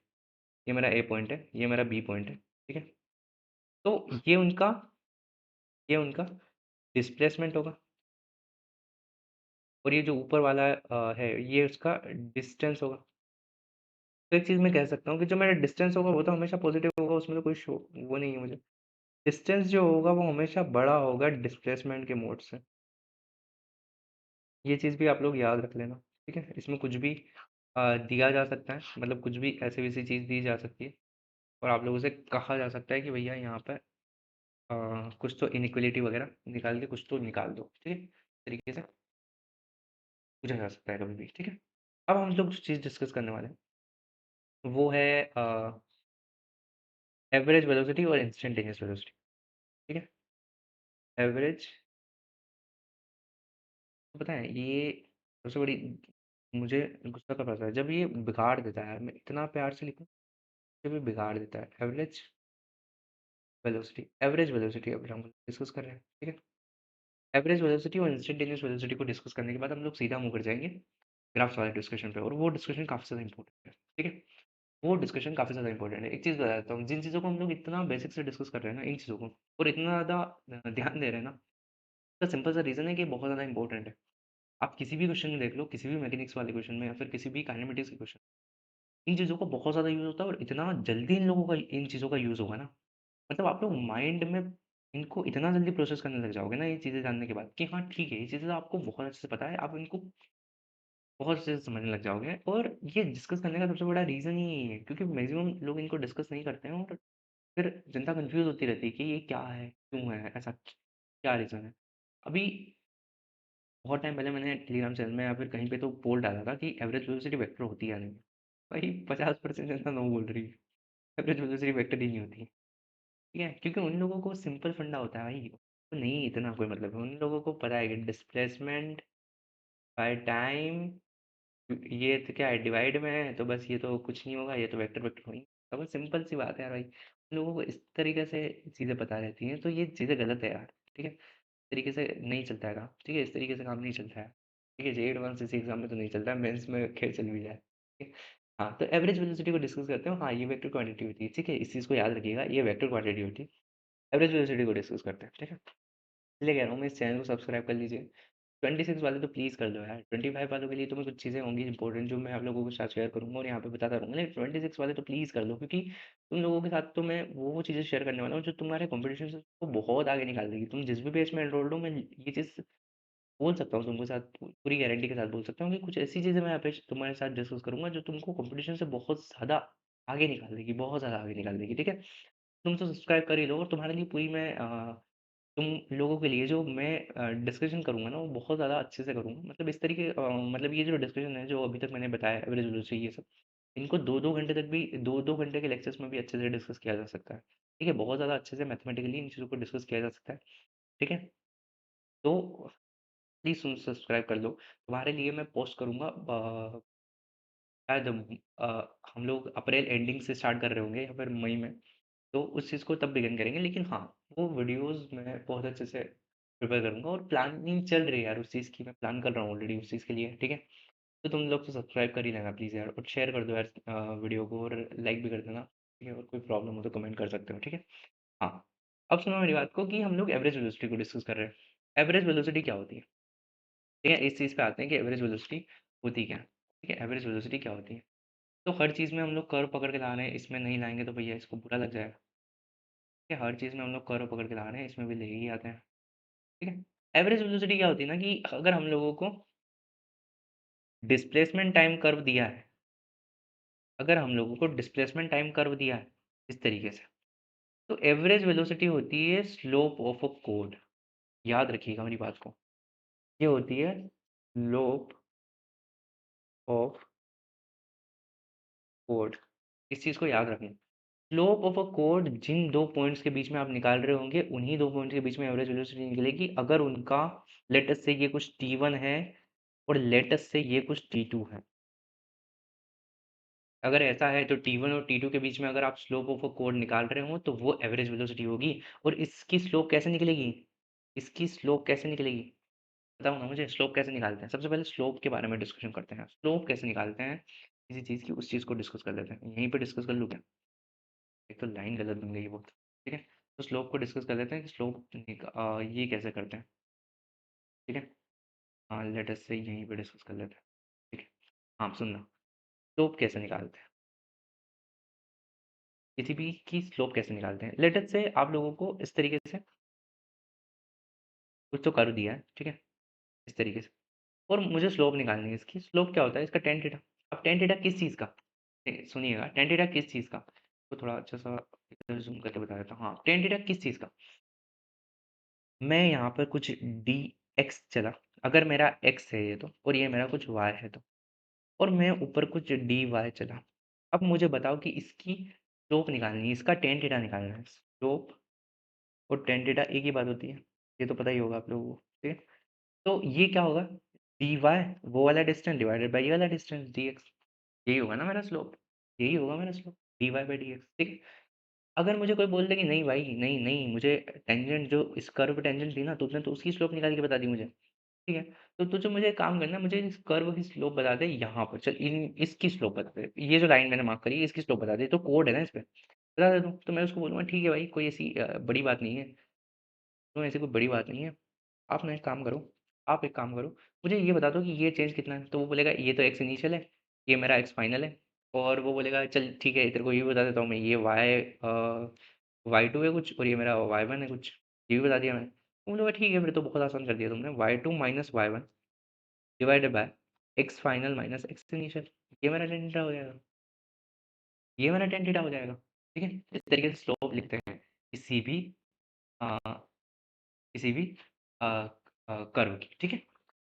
ये मेरा ए पॉइंट है, ये मेरा बी पॉइंट है, ठीक है? तो ये उनका डिस्प्लेसमेंट होगा, और ये जो ऊपर वाला है, ये उसका डिस्टेंस होगा, तो एक चीज़ मैं कह सकता हूँ कि जो मेरा डिस्टेंस होगा वो तो हमेशा पॉजिटिव होगा, उसमें तो कोई शो वो नहीं है मुझे। डिस्टेंस जो होगा वो हमेशा बड़ा होगा डिस्प्लेसमेंट के मोड से। ये चीज़ भी आप लोग याद रख लेना, ठीक है? इसमें कुछ भी दिया जा सकता है, मतलब कुछ भी ऐसी-वैसी चीज़ दी जा सकती है और आप लोगों से कहा जा सकता है कि भैया यहाँ पे कुछ तो इनइक्वालिटी वगैरह निकाल के कुछ तो निकाल दो, ठीक है? इस तरीके से पूछा जा सकता है कभी भी, ठीक है? अब हम लोग जो चीज़ डिस्कस करने वाले हैं, वो है एवरेज वेलोसिटी और इंस्टैन्टेनियस वेलोसिटी, ठीक है? एवरेज तो पता है ये सबसे बड़ी मुझे गुस्सा कब आता है जब ये बिगाड़ देता है, मैं इतना प्यार से लिखूँ, जब ये बिगाड़ देता है। एवरेज वेलोसिटी अब हम डिस्कस कर रहे हैं, ठीक है? एवरेज वेलोसिटी और इंस्टैन्टेनियस वेलोसिटी को डिस्कस करने के बाद हम लोग सीधा मुँह कर जाएँगे ग्राफ्स वाले डिस्कशन पे और वो डिस्कशन काफ़ी ज़्यादा इम्पोर्टेंट है, ठीक है? वो डिस्कशन काफ़ी ज़्यादा इम्पोर्टेंट है। एक चीज़ बताता हूँ, जिन चीज़ों को हम लोग इतना बेसिक से डिस्कस कर रहे हैं ना, इन चीज़ों को और इतना ज़्यादा ध्यान दे रहे हैं ना, इसका सिंपल सा रीज़न है कि ये बहुत ज़्यादा इम्पोर्टेंट है। आप किसी भी क्वेश्चन में देख लो, किसी भी मैकेनिक्स वाले क्वेश्चन में या फिर किसी भी काइनेमेटिक्स के क्वेश्चन, इन चीज़ों का बहुत ज़्यादा यूज़ होता है और इतना जल्दी इन लोगों का इन चीज़ों का यूज़ होगा ना, मतलब आप लोग माइंड में इनको इतना जल्दी प्रोसेस करने लग जाओगे ना ये चीज़ें जानने के बाद कि हाँ, ठीक है, ये चीज़ें तो आपको बहुत अच्छे से पता है, आप इनको बहुत अच्छे से समझने लग जाओगे और ये डिस्कस करने का सबसे बड़ा रीज़न ही यही है क्योंकि मैक्सिमम लोग इनको डिस्कस नहीं करते हैं और फिर जनता कन्फ्यूज़ होती रहती है कि ये क्या है? क्यों है? ऐसा क्या रीज़न है? अभी बहुत टाइम पहले मैंने टेलीग्राम चैनल में या फिर कहीं पे तो पोल डाला था कि एवरेज वेलोसिटी वेक्टर होती है या नहीं? भाई 50% जनता नो बोल रही है, एवरेज वेलोसिटी वेक्टर ही नहीं होती है, ठीक है? क्योंकि उन लोगों को सिंपल फंडा होता है भाई, तो नहीं इतना कोई मतलब है, उन लोगों को पता है कि डिस्प्लेसमेंट बाय टाइम ये तो क्या है डिवाइड में है तो बस ये तो कुछ नहीं होगा, ये तो वेक्टर वेक्टर होगी। तो सिंपल सी बात है यार भाई, उन लोगों को इस तरीके से चीज़ें पता रहती हैं, तो ये चीज़ें गलत है यार, ठीक है? इस तरीके से नहीं चलता है काम, ठीक है? इस तरीके से काम नहीं चलता है, ठीक है? जेईई एडवांस जैसे एग्ज़ाम में तो नहीं चलता है, मेंस में खैर चल भी जाए, ठीक है? हाँ, तो एवरेज वेलोसिटी को डिस्कस करते हैं। हाँ, ये वेक्टर क्वांटिटी होती है, ठीक है? इस चीज़ को याद रखिएगा, ये वेक्टर क्वांटिटी होती है। एवरेज वेलोसिटी को डिस्कस करते हैं, ठीक है? इसलिए कह रहा हूँ मैं इस चैनल को सब्सक्राइब कर लीजिए। 26 वाले तो प्लीज़ कर दो यार, 25 वालों के लिए तो मैं कुछ चीज़ें होंगी इंपॉर्टेंट जो मैं आप लोगों के साथ शेयर करूँगा और यहाँ पे बताता रहूँगा। लेकिन 26 वाले तो प्लीज़ कर दो क्योंकि तुम लोगों के साथ तो मैं वो चीज़ें शेयर करने वाला हूँ जो तुम्हारे कॉम्पिटिशन से को बहुत आगे निकाल देगी। तुम जिस भी बैच में एनरोल्ड हो मैं ये चीज़ बोल सकता हूँ तुमके साथ पूरी गारंटी के साथ बोल सकता हूँ कि कुछ ऐसी चीज़ें मैं यहाँ पे तुम्हारे साथ डिस्कस करूँगा जो तुमको कॉम्पिटिशन से बहुत ज़्यादा आगे निकाल देगी, बहुत ज़्यादा आगे निकाल देगी, ठीक है? तुम तो सब्सक्राइब कर ही लो और तुम्हारे लिए पूरी मैं तुम लोगों के लिए जो मैं डिस्कशन करूँगा ना वो बहुत ज़्यादा अच्छे से करूँगा। मतलब इस तरीके मतलब ये जो डिस्कशन है जो अभी तक मैंने बताया एवरेज वेलोसिटी ये सब, इनको 2-2 घंटे तक भी 2-2 घंटे के लेक्चर्स में भी अच्छे से डिस्कस किया जा सकता है। ठीक है? बहुत ज़्यादा अच्छे से मैथमेटिकली इन चीज़ों को डिस्कस किया जा सकता है। ठीक है? तो प्लीज़ तुम सब्सक्राइब कर लो। तुम्हारे लिए मैं पोस्ट करूँगा शायद हम लोग अप्रैल एंडिंग से स्टार्ट कर रहे होंगे या फिर मई में। तो उस चीज़ को तब बिगिन करेंगे लेकिन हाँ, वो वीडियोज़ मैं बहुत अच्छे से प्रिपेयर करूँगा और प्लानिंग चल रही है यार उस चीज़ की, मैं प्लान कर रहा हूँ ऑलरेडी उस चीज़ के लिए, ठीक है? तो तुम लोग तो सब्सक्राइब कर ही लेना प्लीज़ यार और शेयर कर दो यार वीडियो को और लाइक भी कर देना, ठीक है? और कोई प्रॉब्लम हो तो कमेंट कर सकते हो, ठीक है? हाँ, अब सुनो मेरी बात को कि हम लोग एवरेज वेलोसिटी को डिस्कस कर रहे हैं। एवरेज वेलोसिटी क्या होती है? ठीक है? इस चीज़ पे आते हैं कि एवरेज वेलोसिटी होती क्या है? ठीक है? एवरेज वेलोसिटी क्या होती है? तो हर चीज़ में हम लोग कर्व पकड़ के ला रहे हैं, इसमें नहीं लाएँगे तो भैया इसको बुरा लग जाएगा। कि हर चीज़ में हम लोग कर्व पकड़ के ला रहे हैं, इसमें भी ले ही आते हैं, ठीक है? एवरेज वेलोसिटी क्या होती है ना कि अगर हम लोगों को डिस्प्लेसमेंट टाइम कर्व दिया है, अगर हम लोगों को डिस्प्लेसमेंट टाइम कर्व दिया है, इस तरीके से, तो एवरेज वेलोसिटी होती है स्लोप ऑफ अ कोड। याद रखिएगा मेरी बात को। ये होती है स्लोप ऑफ कोड। इस चीज़ को याद रखें। स्लोप ऑफ अ कोड जिन 2 पॉइंट्स के बीच में आप निकाल रहे होंगे, उन्हीं 2 पॉइंट्स के बीच में एवरेज वेलोसिटी निकलेगी अगर उनका लेट अस से ये कुछ t1 है और लेट अस से ये कुछ t2 है। अगर ऐसा है तो T1 और T2 के बीच में अगर आप स्लोप ऑफ अ कोड निकाल रहे हो तो वो एवरेज वेलोसिटी होगी और इसकी स्लोप कैसे निकलेगी? इसकी स्लोप कैसे निकलेगी? बताओ ना मुझे स्लोप कैसे निकालते हैं? सबसे पहले स्लोप के बारे में डिस्कशन करते हैं। स्लोप कैसे निकालते हैं किसी चीज़ की उस चीज़ को डिस्कस कर लेते हैं। यहीं पे डिस्कस कर लूँ क्या? एक तो लाइन गलत बन गई है बहुत, ठीक है? तो स्लोप को डिस्कस कर लेते हैं कि ये कैसे करते हैं, ठीक है? हाँ, लेट अस से यहीं पे डिस्कस कर लेते हैं, ठीक है? हाँ, सुनना स्लोप कैसे निकालते हैं? किसी भी की स्लोप कैसे निकालते हैं। लेट अस से आप लोगों को इस तरीके से कुछ तो कर्व दिया है, ठीक है, इस तरीके से, और मुझे स्लोप निकालनी है इसकी। स्लोप क्या होता है इसका? Tan theta. अब टेन थीटा किस चीज़ का? सुनिएगा, टेन थीटा किस चीज़ का, तो थोड़ा अच्छा सा जूम करके बता देता हूँ। हाँ, टेन थीटा किस चीज़ का? मैं यहाँ पर कुछ डी एक्स चला, अगर मेरा एक्स है ये तो, और ये मेरा कुछ वाई है तो, और मैं ऊपर कुछ डी वाई चला। अब मुझे बताओ कि इसकी स्लोप निकालनी है, इसका टेन थीटा निकालना है। स्लोप और टेन थीटा एक ही बात होती है, ये तो पता ही होगा आप लोगों को, ठीक है। तो ये क्या होगा? डी वाई, वो वाला डिस्टेंस डिवाइडेड बाई ये वाला डिस्टेंस डी एक्स, यही होगा ना मेरा स्लोप, यही होगा मेरा slope, D Y by D X, ठीक है। अगर मुझे कोई बोल दे कि नहीं भाई, नहीं नहीं, मुझे टेंजेंट जो इस कर्व पे टेंजेंट थी ना, तो उसने तो उसकी स्लोप निकाल के बता दी मुझे, ठीक है। तो तुझे मुझे एक काम करना है, मुझे इस कर्व की स्लोप बता दे यहाँ पर, चल इन इसकी स्लोप बता दे, ये जो लाइन मैंने मार्क करी है इसकी स्लोप बता दे, तो कोड है ना इस पे, बता दे दूँ तो मैं उसको बोलूँगा ठीक है भाई, कोई ऐसी बड़ी बात नहीं है, तो ऐसी कोई बड़ी बात नहीं है। आप ना एक काम करो, आप एक काम करो, मुझे ये बता दो कि ये चेंज कितना है, तो वो बोलेगा ये तो एक्स इनिशियल है, ये मेरा एक्स फाइनल है, और वो बोलेगा चल ठीक है, तेरे को ये भी बता देता हूँ मैं, ये वाई टू है कुछ, और ये मेरा वाई वन है कुछ, ये भी बता दिया मैंने। वो बोलेगा ठीक है, फिर तो बहुत आसान कर दिया तुमने, Y two minus Y one divided by X final minus X initial, ये मेरा टेन थीटा हो जाएगा, ये मेरा टेन थीटा हो जाएगा, ठीक है। इस तरीके से स्लोप लिखते हैं किसी भी अ, किसी भी कर्व की, ठीक है।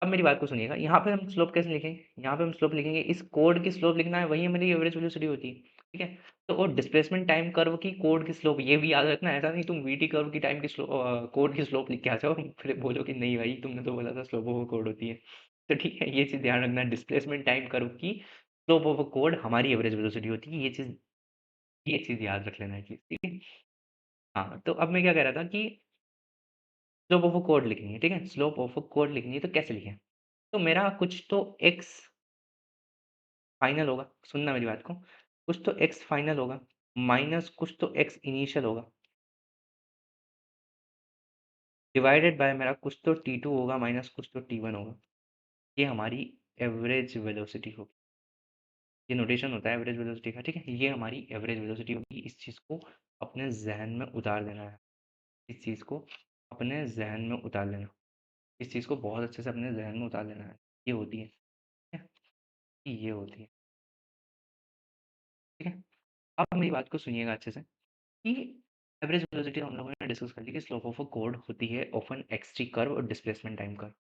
अब मेरी बात को सुनिएगा, यहाँ पे हम स्लोप कैसे लिखेंगे? यहाँ पे हम स्लोप लिखेंगे, इस कोड की स्लोप लिखना है, वही मेरी एवरेज वेलोसिटी होती है, ठीक है। तो और डिस्प्लेसमेंट टाइम कर्व की कोड की स्लोप ये भी याद रखना है, ऐसा नहीं तुम वीटी कर्व की टाइम की स्लोप कोड की स्लोप लिख के आ जाओ, फिर बोलो कि नहीं भाई तुमने तो बोला था स्लोप ऑफ कोड होती है। तो ठीक है, ये चीज़ ध्यान रखना, डिस्प्लेसमेंट टाइम कर्व की स्लोप ऑफ कोड हमारी एवरेज वेलोसिटी होती है, ये चीज़ याद रख लेना है चीज़, ठीक है। हाँ, तो अब मैं क्या कह रहा था कि स्लोप ऑफ अ कोड लिखनी है, ठीक है, स्लोप ऑफ अ कोड लिखनी है, तो कैसे लिखें? तो मेरा कुछ तो एक्स फाइनल होगा, सुनना मेरी बात को, कुछ तो एक्स फाइनल होगा, माइनस कुछ तो एक्स इनिशियल होगा, डिवाइडेड बाय मेरा कुछ तो टी टू होगा माइनस कुछ तो टी वन होगा, ये हमारी एवरेज वेलोसिटी होगी। ये नोटेशन होता है एवरेज वेलोसिटी का, ठीक है, ये हमारी एवरेज वेलोसिटी होगी। इस चीज़ को अपने जहन में उतार लेना है, इस चीज़ को अपने जहन में उतार लेना, इस चीज़ को बहुत अच्छे से अपने जहन में उतार लेना है, ये होती है, ठीक है, ये होती है, ठीक है। अब मेरी बात को सुनिएगा अच्छे से कि एवरेज वेलोसिटी हम लोगों ने डिस्कस कर ली कि स्लोप ऑफ अ कोड होती है ऑफन एक्सटी कर्व और डिस्प्लेसमेंट टाइम कर्व।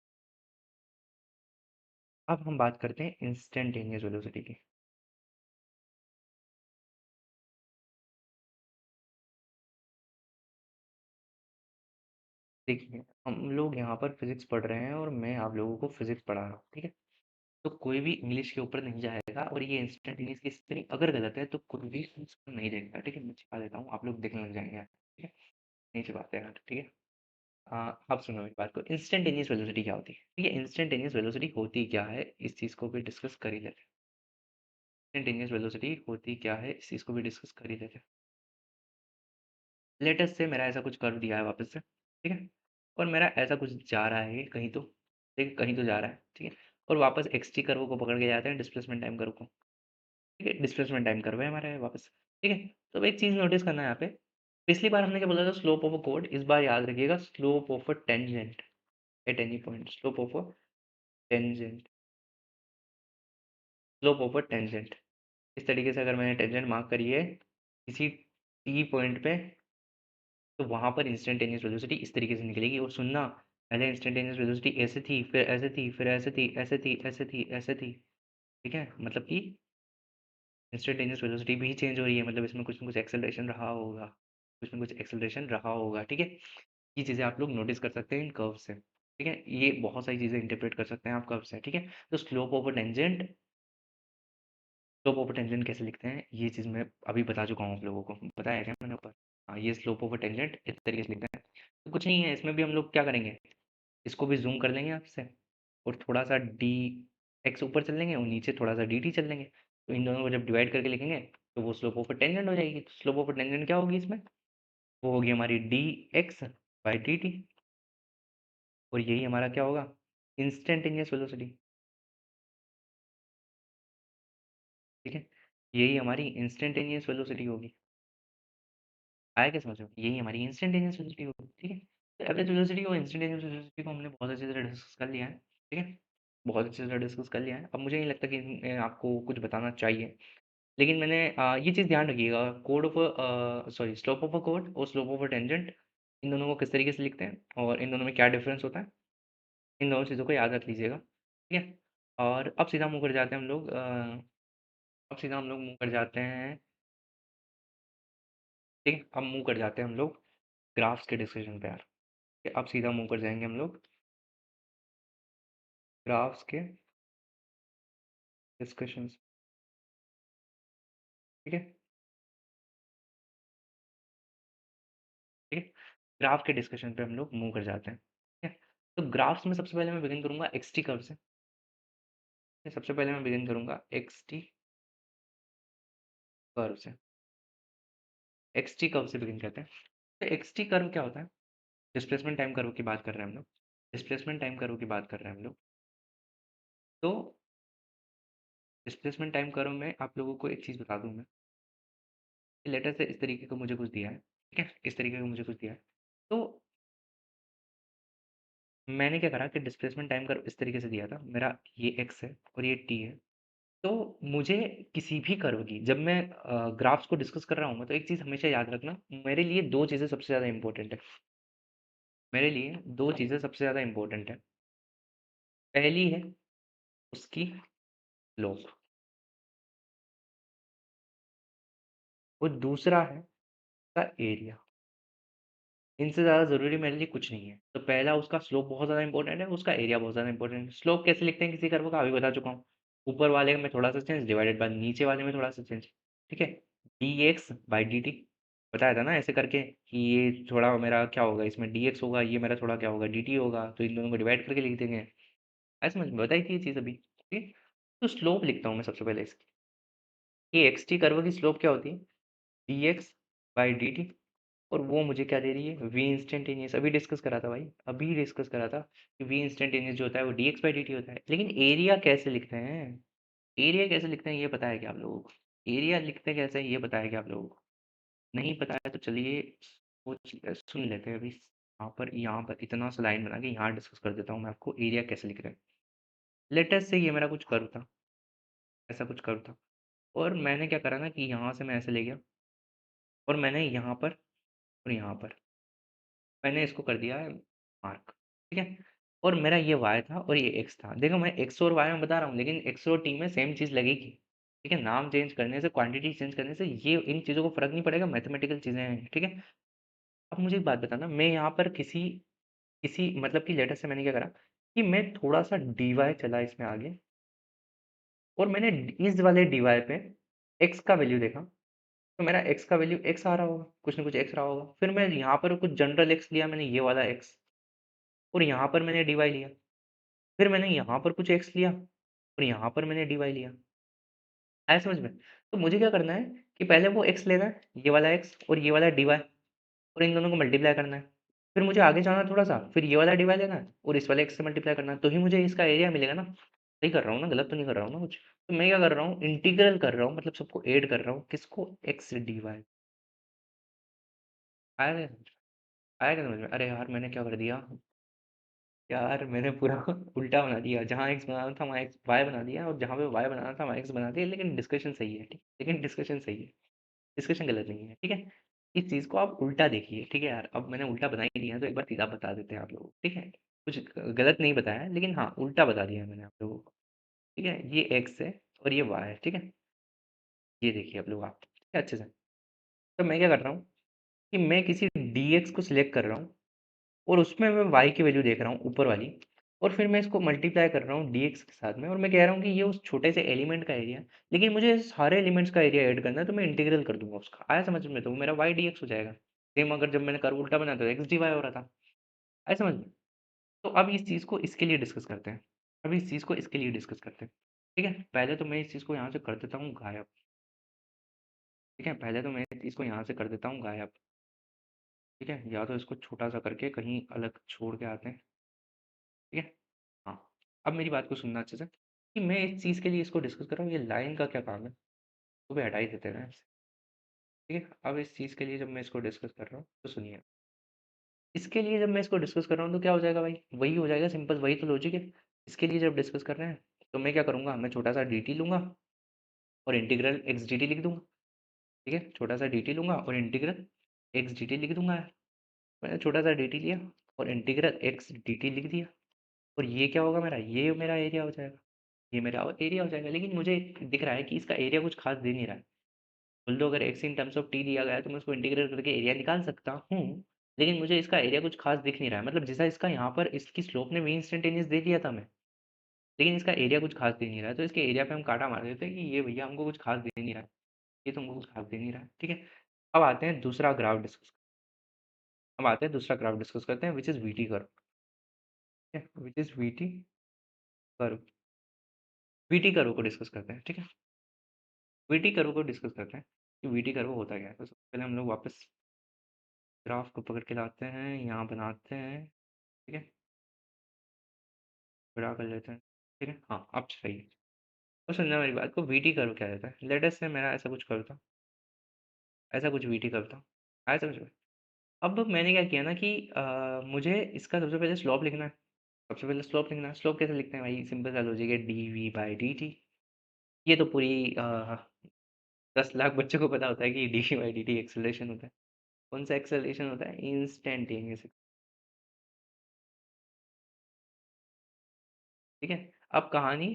अब हम बात करते हैं इंस्टेंटेनियस वेलोसिटी की। देखिए, हम लोग यहाँ पर फिजिक्स पढ़ रहे हैं और मैं आप लोगों को फिजिक्स पढ़ा रहा हूँ, ठीक है। तो कोई भी इंग्लिश के ऊपर नहीं जाएगा, और ये इंस्टेंटेनियस की स्पेलिंग अगर गलत है तो कोई भी इसको नहीं देखेगा, ठीक है, मैं छिपा देता हूँ, आप लोग देखने लग जाएंगे, ठीक है, नहीं छिपाते हैं, ठीक है। आप सुनो मेरी बात को, इंस्टेंटेनियस वेलोसिटी क्या होती है? ठीक है, इंस्टेंटेनियस वेलोसिटी होती क्या है, इस चीज़ को भी डिस्कस कर ही लेते हैं। इंस्टेंटेनियस वेलोसिटी होती क्या है, इस चीज़ को भी डिस्कस कर ही लेते हैं। लेटेस्ट से मेरा ऐसा कुछ कर्व दिया है वापस से, ठीक है, और मेरा ऐसा कुछ जा रहा है कहीं तो, ठीक है, कहीं तो जा रहा है, ठीक है, और वापस एक्स टी कर्व को पकड़ के जाते हैं डिस्प्लेसमेंट टाइम कर्व को, ठीक है, डिस्प्लेसमेंट टाइम कर्व है हमारा वापस, ठीक है। तो एक चीज़ नोटिस करना है यहाँ पे, पिछली बार हमने क्या बोला था, स्लोप ऑफ अ कोड, इस बार याद रखिएगा slope of a tangent at any point, slope of a tangent, slope of a tangent. इस तरीके से अगर मैंने टेंजेंट मार्क करी है किसी टी पॉइंट पे, तो वहाँ पर इंस्टेंटेनियस वेलोसिटी इस तरीके से निकलेगी, और सुनना, पहले इंस्टेंटेनियस वेलोसिटी ऐसे थी, फिर ऐसे थी, फिर ऐसे थी, ऐसे थी, ऐसे थी, ऐसे थी, ठीक है, मतलब कि इंस्टेंटेनियस वेलोसिटी भी चेंज हो रही है, मतलब इसमें कुछ ना कुछ एक्सेलरेशन रहा होगा, कुछ ना कुछ एक्सेलरेशन रहा होगा, ठीक है। ये चीज़ें आप लोग नोटिस कर सकते हैं इन कर्व से, ठीक है, ये बहुत सारी चीज़ें इंटरप्रेट कर सकते हैं आप कर्व से, ठीक है। तो slope of tangent, slope of tangent कैसे लिखते हैं, ये चीज़ मैं अभी बता चुका हूँ आप लोगों को, बताया क्या मैंने ऊपर? हाँ, ये स्लोप ऑफ टेंजेंट इस तरीके से लिखते हैं। तो कुछ नहीं है, इसमें भी हम लोग क्या करेंगे, इसको भी ज़ूम कर लेंगे आपसे, और थोड़ा-सा डी एक्स ऊपर चल लेंगे और नीचे थोड़ा-सा डी टी चल लेंगे। तो इन दोनों को जब डिवाइड करके लिखेंगे, तो वो स्लोप ऑफ टेंजेंट हो जाएगी। तो स्लोप ऑफ टेंजेंट क्या होगी इसमें? वो होगी हमारी D X by D T, और यही हमारा क्या होगा? इंस्टेंटेनियस वेलोसिटी, ठीक है? यही हमारी इंस्टेंटेनियस वेलोसिटी होगी। आया क्या समझ में? यही हमारी इंस्टेंटेनियस वेलोसिटी होगी, ठीक है? तो एवरेज वेलोसिटी और इंस्टेंटेनियस वेलोसिटी को हमने बहुत अच्छे से डिस्कस कर लिया है, ठीक है? बहुत अच्छे से डिस्कस कर लिया है। अब मुझे नहीं लगता कि आपको कुछ बताना चाहिए। लेकिन मैंने ये चीज़ ध्यान रखिएगा, code of sorry slope of a code और स्लोप ऑफ अ टेंजेंट, इन दोनों को किस तरीके से लिखते हैं और इन दोनों में क्या डिफरेंस होता है, इन दोनों चीज़ों को याद रख लीजिएगा, ठीक है? और अब सीधा मूव कर जाते हैं हम लोग अब सीधा हम लोग मूव कर जाते हैं, ठीक है? अब मूव कर जाते हैं हम लोग ग्राफ्स के डिस्कशन पे यार, ठीक है? अब सीधा मूव कर जाएंगे हम लोग ग्राफ्स के डिस्कशन, ठीक है? ठीक है? ग्राफ के डिस्कशन पे हम लोग मूव कर जाते हैं, ठीक है? तो ग्राफ्स में सबसे पहले मैं बिगिन करूंगा एक्स टी कर्व से। सबसे पहले मैं बिगिन करूंगा एक्स टी कर्व से। एक्स टी कर्व से बिगिन करते हैं। तो एक्स टी कर्व क्या होता है? डिस्प्लेसमेंट टाइम कर्व की बात कर रहे हैं हम लोग। डिस्प्लेसमेंट टाइम कर्व की बात कर रहे हैं हम लोग। तो डिस्प्लेसमेंट टाइम कर्व में आप लोगों को एक चीज़ बता दूं मैं, लेटर से इस तरीके का मुझे कुछ दिया है, ठीक है? इस तरीके का मुझे कुछ दिया है। तो मैंने क्या करा कि डिस्प्लेसमेंट टाइम कर्व इस तरीके से दिया था, मेरा ये एक्स है और ये टी है। तो मुझे किसी भी कर्व की जब मैं ग्राफ्स को डिस्कस कर रहा हूँ तो एक चीज़ हमेशा याद रखना, मेरे लिए दो चीज़ें सबसे ज़्यादा इंपॉर्टेंट है। मेरे लिए दो चीज़ें सबसे ज़्यादा इंपॉर्टेंट है। पहली है उसकी स्लोप और दूसरा है उसका एरिया। इनसे ज़्यादा ज़रूरी मेरे लिए कुछ नहीं है। तो पहला उसका स्लोप बहुत ज़्यादा इंपॉर्टेंट है, उसका एरिया बहुत ज़्यादा इंपॉर्टेंट है। स्लोप कैसे लिखते हैं किसी कर्व का, अभी बता चुका हूँ। ऊपर वाले में थोड़ा सा चेंज डिवाइडेड बाय नीचे वाले में थोड़ा सा चेंज, ठीक है? D X by D T बताया था ना ऐसे करके कि ये थोड़ा मेरा क्या होगा, इसमें डी एक्स होगा, ये मेरा थोड़ा क्या होगा, डी टी होगा, तो इन दोनों को डिवाइड करके लिख देंगे। ऐसे समझ में बताई थी ये चीज़ अभी, ठीक है? तो स्लोप लिखता हूँ मैं सबसे पहले इसकी, कि एक्स टी कर्व की स्लोप क्या होती है, D X by D T. और वो मुझे क्या दे रही है, वी इंस्टेंटेनियस। अभी डिस्कस करा था भाई, अभी डिस्कस करा था कि वी इंस्टेंटेनियस जो होता है वो D X by D T होता है। लेकिन एरिया कैसे लिखते हैं, एरिया कैसे लिखते हैं ये पता है क्या आप लोगों को? एरिया लिखते कैसे हैं ये पता है क्या आप लोगों को? नहीं पता है तो चलिए सुन लेते हैं अभी। यहाँ पर इतना सा लाइन बना के यहाँ डिस्कस कर देता हूँ मैं आपको एरिया कैसे लिख रहे हैं। लेटेस्ट से ये मेरा कुछ कर्व था, ऐसा कुछ कर्व था, और मैंने क्या करा ना कि यहाँ से मैं ऐसे ले गया और मैंने यहाँ पर और यहाँ पर मैंने इसको कर दिया है मार्क, ठीक है? और मेरा ये y था और ये x था। देखो मैं x और y में बता रहा हूँ, लेकिन x और t में सेम चीज़ लगेगी, ठीक है? नाम चेंज करने से, क्वांटिटी चेंज करने से ये इन चीज़ों को फ़र्क नहीं पड़ेगा, मैथमेटिकल चीज़ें हैं, ठीक है? अब मुझे एक बात बताना, मैं यहाँ पर किसी किसी मतलब कि लेटर से मैंने क्या करा कि मैं थोड़ा-सा dy चला इसमें आगे और मैंने इस वाले dy पे x का वैल्यू देखा, तो मेरा x का वैल्यू x आ रहा होगा, कुछ ना कुछ x रहा होगा। फिर मैं यहाँ पर कुछ जनरल x लिया मैंने, ये वाला x, और यहाँ पर मैंने dy लिया। फिर मैंने यहाँ पर कुछ x लिया और यहाँ पर मैंने dy लिया। आया समझ में? तो मुझे क्या करना है कि पहले वो x लेना है, ये वाला x और ये वाला dy, और इन दोनों को मल्टीप्लाई करना है। फिर मुझे आगे जाना थोड़ा-सा, फिर ये वाला dy लेना है और इस वाले x से मल्टीप्लाई करना है, तो ही मुझे इसका एरिया मिलेगा ना। सही कर रहा हूँ ना? गलत तो नहीं कर रहा हूँ ना कुछ? तो मैं क्या कर रहा हूँ, इंटीग्रल कर रहा हूँ, मतलब सबको ऐड कर रहा हूँ। किसको? x dy। आया क्या समझ में? आया क्या समझ में? अरे यार! मैंने क्या कर दिया यार, मैंने पूरा उल्टा बना दिया। जहाँ x बनाना था वहाँ x y बना दिया और जहाँ पे y बनाना था वहाँ x बना दिया। लेकिन डिस्कशन सही है, ठीक? लेकिन डिस्कशन सही है, डिस्कशन गलत नहीं है, ठीक है? इस चीज़ को आप उल्टा देखिए, ठीक है यार? अब मैंने उल्टा बना ही दिया है तो एक बार सीधा बता देते हैं आप लोगों को, ठीक है? कुछ गलत नहीं बताया है, लेकिन हाँ, उल्टा बता दिया है मैंने आप लोगों को, ठीक है? ये x है और ये y है, ठीक है? ये देखिए आप, ठीक है अच्छे से। तो मैं क्या कर रहा हूँ कि मैं किसी dx को सिलेक्ट कर रहा हूँ और उसमें मैं y की वैल्यू देख रहा हूँ ऊपर वाली, और फिर मैं इसको मल्टीप्लाई कर रहा हूँ dx के साथ में, और मैं कह रहा हूँ कि ये उस छोटे से एलिमेंट का एरिया है, लेकिन मुझे सारे एलिमेंट्स का एरिया ऐड करना है, तो मैं इंटीग्रल कर दूंगा उसका। आया समझ में? तो वो मेरा y dx हो जाएगा। सेम अगर जब मैंने कर्व उल्टा बनाया तो x dy हो रहा था। आया समझ में? तो अब इस चीज़ को इसके लिए डिस्कस करते हैं। अब इस चीज़ को इसके लिए डिस्कस करते हैं, ठीक है? पहले तो मैं इस चीज़ को यहाँ से कर देता हूँ गायब, ठीक है? पहले तो मैं इस चीज़ को यहाँ से कर देता हूँ गायब, ठीक है? या तो इसको छोटा सा करके कहीं अलग छोड़ के आते हैं, ठीक है? हाँ, अब मेरी बात को सुनना अच्छे से कि मैं इस चीज़ के लिए इसको डिस्कस कर रहा हूँ, ये लाइन का क्या काम है? तो भी हटा ही देते हैं ना ऐसे। ठीक है? अब इस चीज़ के लिए जब मैं इसको डिस्कस कर रहा हूँ, तो सुनिए। इसके लिए जब मैं इसको डिस्कस कर रहा हूँ, तो क्या हो जाएगा भाई? वही हो जाएगा सिंपल, वही तो लॉजिक है। इसके लिए जब डिस्कस कर रहे हैं, तो मैं क्या करूँगा? मैं छोटा-सा dt लूँगा और इंटीग्रल x dt लिख दूँगा, ठीक है? छोटा-सा dt लूँगा और इंटीग्रल x dt लिख दूँगा। मैंने छोटा-सा dt लिया और इंटीग्रल x dt लिख दिया और ये क्या होगा मेरा? ये मेरा एरिया हो जाएगा। ये मेरा एरिया हो जाएगा, लेकिन मुझे दिख रहा है कि इसका एरिया कुछ ख़ास दे नहीं रहा है। बोल अगर x in terms of t दिया गया है, तो मैं उसको इंटीग्रेट करके एरिया निकाल सकता हूँ, लेकिन मुझे इसका एरिया कुछ ख़ास दिख नहीं रहा है। मतलब जैसा इसका यहाँ पर इसकी स्लोप ने v इंस्टेंटेनियस दे दिया था मैं, लेकिन इसका एरिया कुछ ख़ास दे नहीं रहा है। तो इसके एरिया पे हम काँटा मार देते हैं कि ये भैया हमको कुछ ख़ास दे नहीं रहा है, ये तो हमको कुछ ख़ास दे नहीं रहा है, ठीक है? अब आते हैं दूसरा ग्राफ डिस्कस अब आते हैं दूसरा ग्राफ डिस्कस करते हैं, व्हिच इज़ वीटी कर्व, ठीक है? Which is VT curve. VT curve को डिस्कस करते हैं, ठीक है? वीटी कर्व को डिस्कस करते हैं कि वीटी कर्व होता क्या है। तो सबसे पहले हम लोग वापस ग्राफ को पकड़ के लाते हैं, यहाँ बनाते हैं, ठीक है? बड़ा कर लेते हैं, ठीक है? हाँ, अब सही है। तो समझना मेरी बात को, वीटी कर्व क्या रहता है? लेट अस से मेरा ऐसा कुछ कर्व था, ऐसा कुछ वीटी कर्व था, आया समझ में? अब मैंने क्या किया ना कि मुझे इसका सबसे पहले स्लोप लिखना है। सबसे पहले स्लोप लिखना है। स्लोप कैसे लिखते हैं भाई? सिंपल सा लॉजिक है, डी बाई डी टी। ये तो पूरी 10 लाख बच्चों को पता होता है कि D by D T acceleration होता है। कौन सा एक्सेलरेशन होता है? इंस्टेंटेनियस, ठीक है? अब कहानी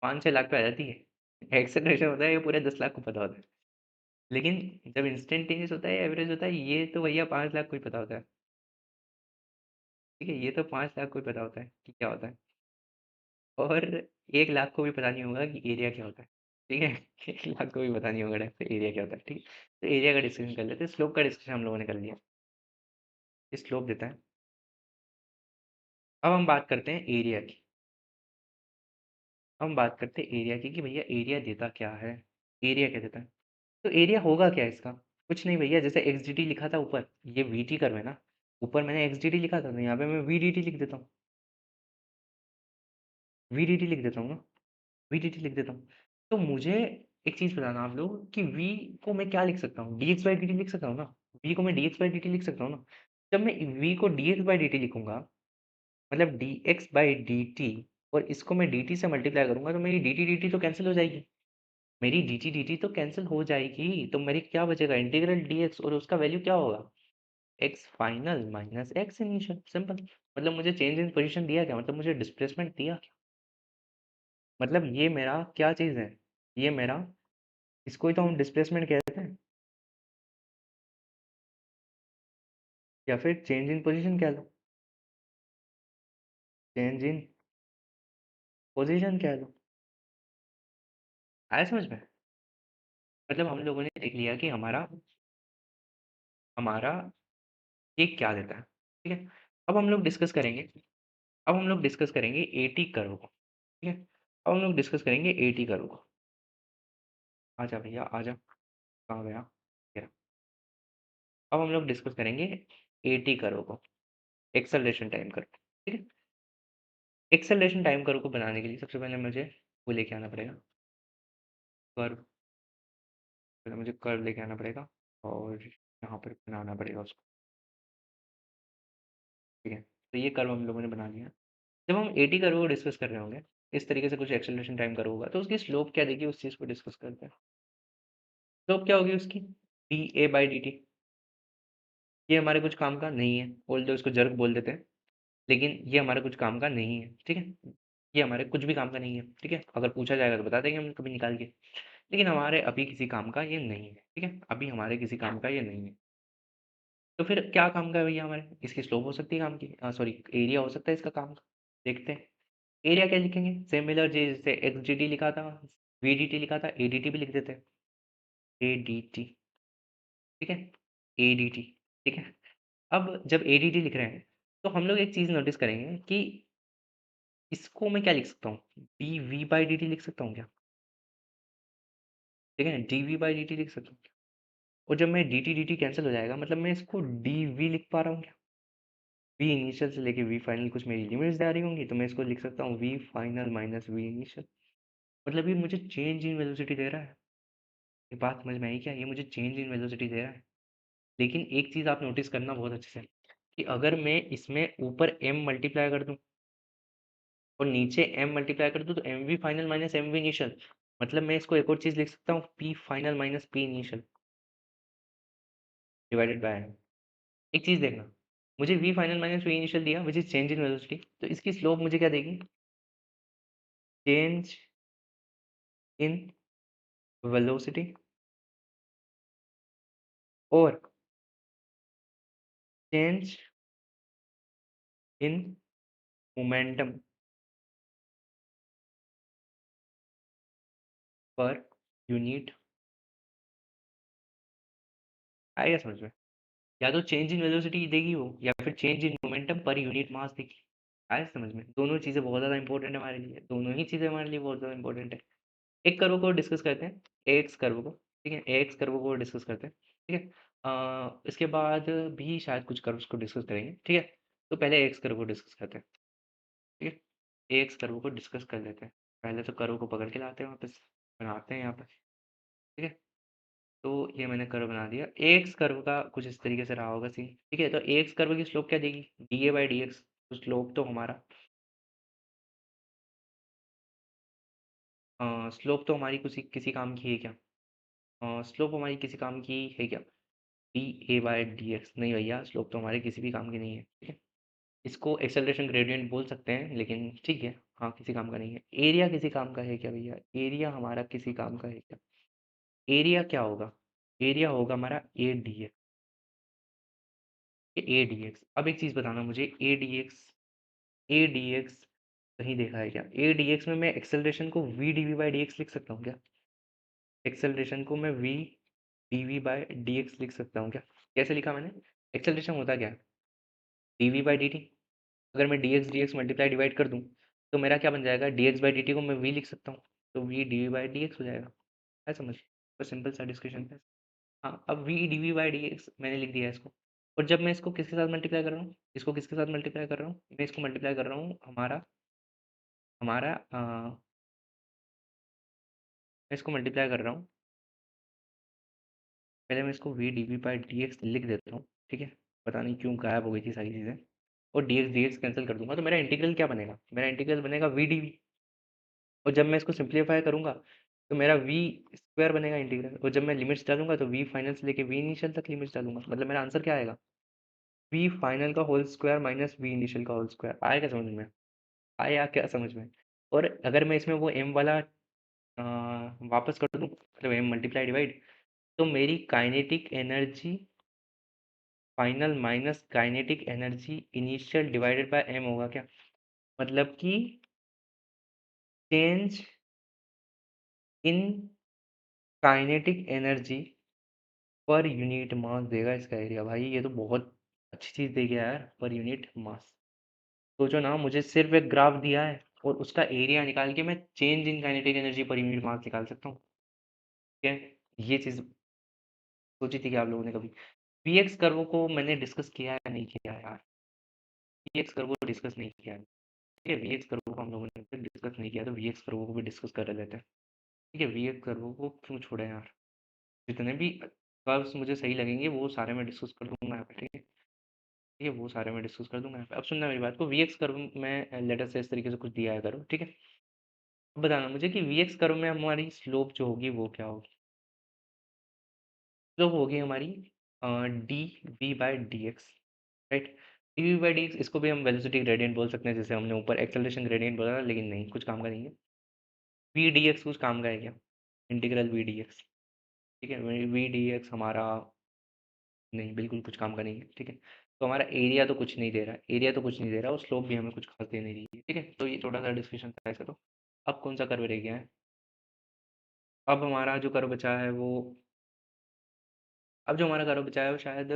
5-6 लाख पे आ जाती है। एक्सेलरेशन होता है ये पूरे 10 लाख को पता होता है। लेकिन जब इंस्टेंटेनियस होता है, एवरेज होता है, ये तो भैया 5 लाख को ही पता होता है। ठीक है? ये तो 5 लाख को ही पता होता है कि क्या होता है। और 1 लाख को भी पता नहीं होगा कि एरिया क्या होता है। ठीक है? 1 लाख को भी पता नहीं होगा ढंग से एरिया क्या होता है। ठीक है? तो एरिया का डिस्कशन कर लेते हैं। स्लोप का डिस्कशन हम लोगों ने कर लिया। स्लोप देता है। अब हम बात करते हैं एरिया की। हम बात करते हैं एरिया की कि भैया एरिया देता क्या है? एरिया क्या देता है? तो एरिया होगा क्या इसका? कुछ नहीं भैया, जैसे एक्सडीटी लिखा था ऊपर, ये वीटी कर्व है ना, ऊपर मैंने एक्सडीटी लिखा था, तो यहाँ पे मैं वीडीटी लिख देता हूँ। वीडीटी लिख देता हूँ ना, वीडीटी लिख देता हूँ। तो मुझे एक चीज़ बताना आप लोग कि वी को मैं क्या लिख सकता हूँ? डीएक्स बाई डी टी लिख सकता हूँ ना। वी को मैं डीएक्स बाई डी टी लिख सकता हूँ ना। जब मैं वी को डीएक्स बाई डी टी लिखूंगा, मतलब डीएक्स बाई डी टी, और इसको मैं डी टी से मल्टीप्लाई करूंगा, तो मेरी डी टी तो कैंसिल हो जाएगी। मेरी डी टी तो कैंसिल हो जाएगी, तो मेरी क्या बचेगा? इंटीग्रल डीएक्स, और उसका वैल्यू क्या होगा? X final minus X initial, simple. मतलब मुझे चेंज इन पोजीशन दिया क्या? मतलब मुझे डिस्प्लेसमेंट दिया क्या? मतलब ये मेरा क्या चीज़ है? ये मेरा, इसको ही तो हम डिस्प्लेसमेंट कहते हैं, या फिर चेंज इन पोजीशन कह लो। चेंज इन पोजीशन कह लो। आया समझ में? मतलब हम लोगों ने देख लिया कि हमारा हमारा ये क्या देता है, ठीक है? अब हम लोग डिस्कस करेंगे, अब हम लोग डिस्कस करेंगे एटी कर्व को, ठीक है? अब हम लोग डिस्कस करेंगे एटी कर्व को। आजा भैया आजा, कहाँ गया? गया। अब हम लोग डिस्कस करेंगे एटी कर्व को, एक्सेलरेशन टाइम कर्व, ठीक है? एक्सेलरेशन टाइम कर्व को बनाने के लिए सबसे पहले मुझे वो लेके आना पड़ेगा, कर्व। पहले मुझे कर्व लेके आना पड़ेगा और यहाँ पर बनाना पड़ेगा उसको, ठीक है? तो ये कर्व हम लोगों ने बना लिया। जब हम एटी कर्व को डिस्कस कर रहे होंगे, इस तरीके से कुछ एक्सेलरेशन टाइम कर्व होगा, तो उसकी स्लोप क्या देगी उस चीज़ को डिस्कस करते हैं। स्लोप क्या होगी उसकी? D A by D T. ये हमारे कुछ काम का नहीं है, बोल दो इसको जर्क बोल देते हैं, लेकिन ये हमारे कुछ काम का नहीं है, ठीक है? ये हमारे कुछ भी काम का नहीं है, ठीक है? अगर पूछा जाएगा तो बता देंगे हम कभी निकाल के, लेकिन हमारे अभी किसी काम का ये नहीं है, ठीक है? अभी हमारे किसी काम का ये नहीं है। तो फिर क्या काम का है भैया हमारे? इसकी स्लोप हो सकती है काम की, सॉरी, एरिया हो सकता है इसका काम का। देखते हैं। एरिया क्या लिखेंगे? सिमिलर जैसे एक्स डी टी लिखा था, वी डी टी लिखा था, ए डी टी भी लिख देते हैं। ए डी टी, ठीक है? ए डी टी, ठीक है? अब जब ए डी टी लिख रहे हैं, तो हम लोग एक चीज़ नोटिस करेंगे कि इसको मैं क्या लिख सकता हूँ? D we by D T लिख सकता हूँ क्या? ठीक है? D we by D T लिख सकता हूँ क्या? और जब मैं डी टी कैंसिल हो जाएगा, मतलब मैं इसको डी वी लिख पा रहा हूँ क्या? वी इनिशियल से लेके वी फाइनल कुछ मेरी लिमिट्स आ रही होंगी, तो मैं इसको लिख सकता हूँ V final minus we initial. मतलब ये मुझे चेंज इन वेलोसिटी दे रहा है। ये बात समझ में आई क्या? ये मुझे चेंज इन वेलोसिटी दे रहा है। लेकिन एक चीज़ आप नोटिस करना बहुत अच्छे से, कि अगर मैं इसमें ऊपर m मल्टीप्लाई कर दूँ और नीचे m मल्टीप्लाई कर दूँ, तो mv final minus mv initial, मतलब मैं इसको एक और चीज़ लिख सकता हूँ, p final minus p initial divided by m। एक चीज़ देखना, मुझे v final minus v initial दिया which is change in velocity, तो इसकी स्लोप मुझे क्या देगी? चेंज इन वेलोसिटी और change in momentum per unit. आएगा समझ में? या तो चेंज इन वेलोसिटी देगी वो, या फिर change in momentum per unit मास देगी। आया समझ में? दोनों चीज़ें बहुत ज़्यादा इंपॉर्टेंट है हमारे लिए, दोनों ही चीज़ें हमारे लिए बहुत ज़्यादा इंपॉर्टेंट है। एक कर्व को डिस्कस करते हैं, एक्स कर्व को, ठीक है, एक्स कर्व को डिस्कस करते हैं, ठीक है। इसके बाद भी शायद कुछ कर्व्स को डिस्कस करेंगे, ठीक है। तो पहले एक्स कर्व को डिस्कस करते हैं, ठीक है। एक्स कर्व को डिस्कस कर लेते हैं। पहले तो कर्व को पकड़ के लाते हैं वापस, बनाते हैं यहाँ पर, ठीक है। तो ये मैंने कर्व बना दिया। एक्स कर्व का कुछ इस तरीके से रहा होगा सीन, ठीक है। तो एक्स कर्व की स्लोप क्या देगी? D A by D x. तो स्लोप तो हमारा स्लोप तो हमारी किसी किसी काम की है क्या? स्लोप हमारी किसी काम की है क्या? D A by D x नहीं भैया, स्लोप तो हमारे किसी भी काम की नहीं है, ठीक है। इसको एक्सेलरेशन ग्रेडियंट बोल सकते हैं, लेकिन ठीक है, हाँ किसी काम का नहीं है। एरिया किसी काम का है क्या भैया? एरिया हमारा किसी काम का है क्या? एरिया क्या होगा? एरिया होगा हमारा A D x. A D x. अब एक चीज़ बताना मुझे, A D x, A D x कहीं देखा है क्या? ए डी एक्स में मैं एक्सेलरेशन को V D we by D x लिख सकता हूँ क्या? एक्सेलरेशन को मैं V D we by D x लिख सकता हूँ क्या? कैसे लिखा मैंने? एक्सेलरेशन होता क्या है? D we by D T. अगर मैं डी एक्स मल्टीप्लाई डिवाइड कर दूँ, तो मेरा क्या बन जाएगा? D X by D T को मैं वी लिख सकता हूँ, तो V D we by D X हो जाएगा। है समझ? तो सिंपल सा डिस्कशन है। हाँ, अब v D we by D x मैंने लिख दिया है इसको। और जब मैं इसको किसके साथ मल्टीप्लाई कर रहा हूँ? इसको किसके साथ मल्टीप्लाई कर रहा हूँ? मैं इसको मल्टीप्लाई कर रहा हूँ हमारा हमारा मैं इसको मल्टीप्लाई कर रहा हूँ। पहले मैं इसको v D we by D x लिख देता हूँ, ठीक है। पता नहीं क्यों गायब हो गई थी सारी चीज़ें। और डी एक्स कैंसिल कर दूंगा, तो मेरा इंटीग्रल क्या बनेगा? मेरा इंटीग्रल बनेगा वी डी वी। और जब मैं इसको सिंप्लीफाई करूंगा, तो मेरा वी स्क्वायर बनेगा इंटीग्रल। और जब मैं लिमिट्स डालूंगा, तो वी फाइनल से लेके वी इनिशियल तक लिमिट्स डालूंगा, मतलब मेरा आंसर क्या आएगा? वी फाइनल का whole square minus we initial का होल स्क्वायर। आएगा समझ में? आया क्या समझ में? और अगर मैं इसमें वो एम वाला वापस कर दूं, मतलब एम मल्टीप्लाई डिवाइड, तो मेरी kinetic energy final minus kinetic energy initial divided by m होगा क्या? मतलब कि चेंज इन काइनेटिक एनर्जी पर यूनिट मास देगा इसका एरिया। भाई ये तो बहुत अच्छी चीज़ दे गया यार, पर यूनिट मास। सोचो ना, मुझे सिर्फ एक ग्राफ दिया है और उसका एरिया निकाल के मैं चेंज इन काइनेटिक एनर्जी पर यूनिट मास निकाल सकता हूँ। ठीक है, ये चीज़ सोची थी कि आप लोगों ने कभी? वीएक्स कर्व को मैंने डिस्कस किया है या नहीं किया है यार? वीएक्स कर्व को डिस्कस नहीं किया है, ठीक है। वीएक्स कर्व को हम लोगों ने डिस्कस नहीं किया, तो वीएक्स कर्व को भी डिस्कस कर लेते हैं, ठीक है। वीएक्स कर्व को क्यों छोड़े यार? जितने भी कर्व्स मुझे सही लगेंगे वो सारे मैं डिस्कस कर दूंगा यहाँ पे, ठीक है। ठीक है, वो सारे मैं डिस्कस कर दूंगा यहाँ पे। अब सुनना मेरी बात को, वीएक्स कर्व में लेटर से इस तरीके से कुछ दिया है कर्व, ठीक है। अब बताना मुझे कि वीएक्स कर्व में हमारी स्लोप जो होगी वो क्या होगी? स्लोप होगी हमारी d we by D x, right. D we by D x, इसको भी हम वेलोसिटी ग्रेडियंट बोल सकते हैं, जैसे हमने ऊपर एक्सेलरेशन ग्रेडियंट बोला था, लेकिन नहीं, कुछ काम का नहीं है। वी डी एक्स कुछ काम का है क्या? इंटीग्रल वी डी एक्स, ठीक है। वी डी एक्स हमारा नहीं, बिल्कुल कुछ काम का नहीं है, ठीक है। तो हमारा एरिया तो कुछ नहीं दे रहा है, एरिया तो कुछ नहीं दे रहा, और स्लोप भी हमें कुछ खास दे नहीं रही है, ठीक है। तो ये छोटा सा डिस्कशन था इसका। तो अब कौन सा कर्व रह गया है? अब हमारा जो कर्व बचा है वो, अब जो हमारा कर्व बचा है वो शायद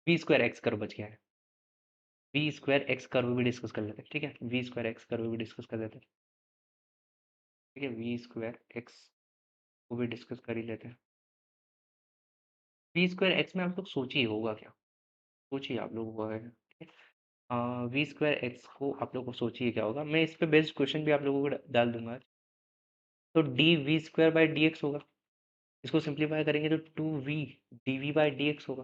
वी स्क्वायर एक्स कर्व बच गया है। वी स्क्वायर एक्स कर्व भी डिस्कस कर लेते हैं, ठीक है। वी स्क्वायर एक्स कर्व भी डिस्कस कर लेते हैं, ठीक है। वी स्क्वायर एक्स को भी डिस्कस कर ही लेते हैं। वी स्क्वायर एक्स में आप लोग सोचिए होगा क्या? सोचिए आप लोग होगा क्या, ठीक है। वी स्क्वायर एक्स को आप लोग को सोचिए क्या होगा। मैं इस पे बेस्ड क्वेश्चन भी आप लोगों को डाल दूंगा। तो d v square by D x होगा, इसको सिंप्लीफाई करेंगे तो 2v dv/dx होगा।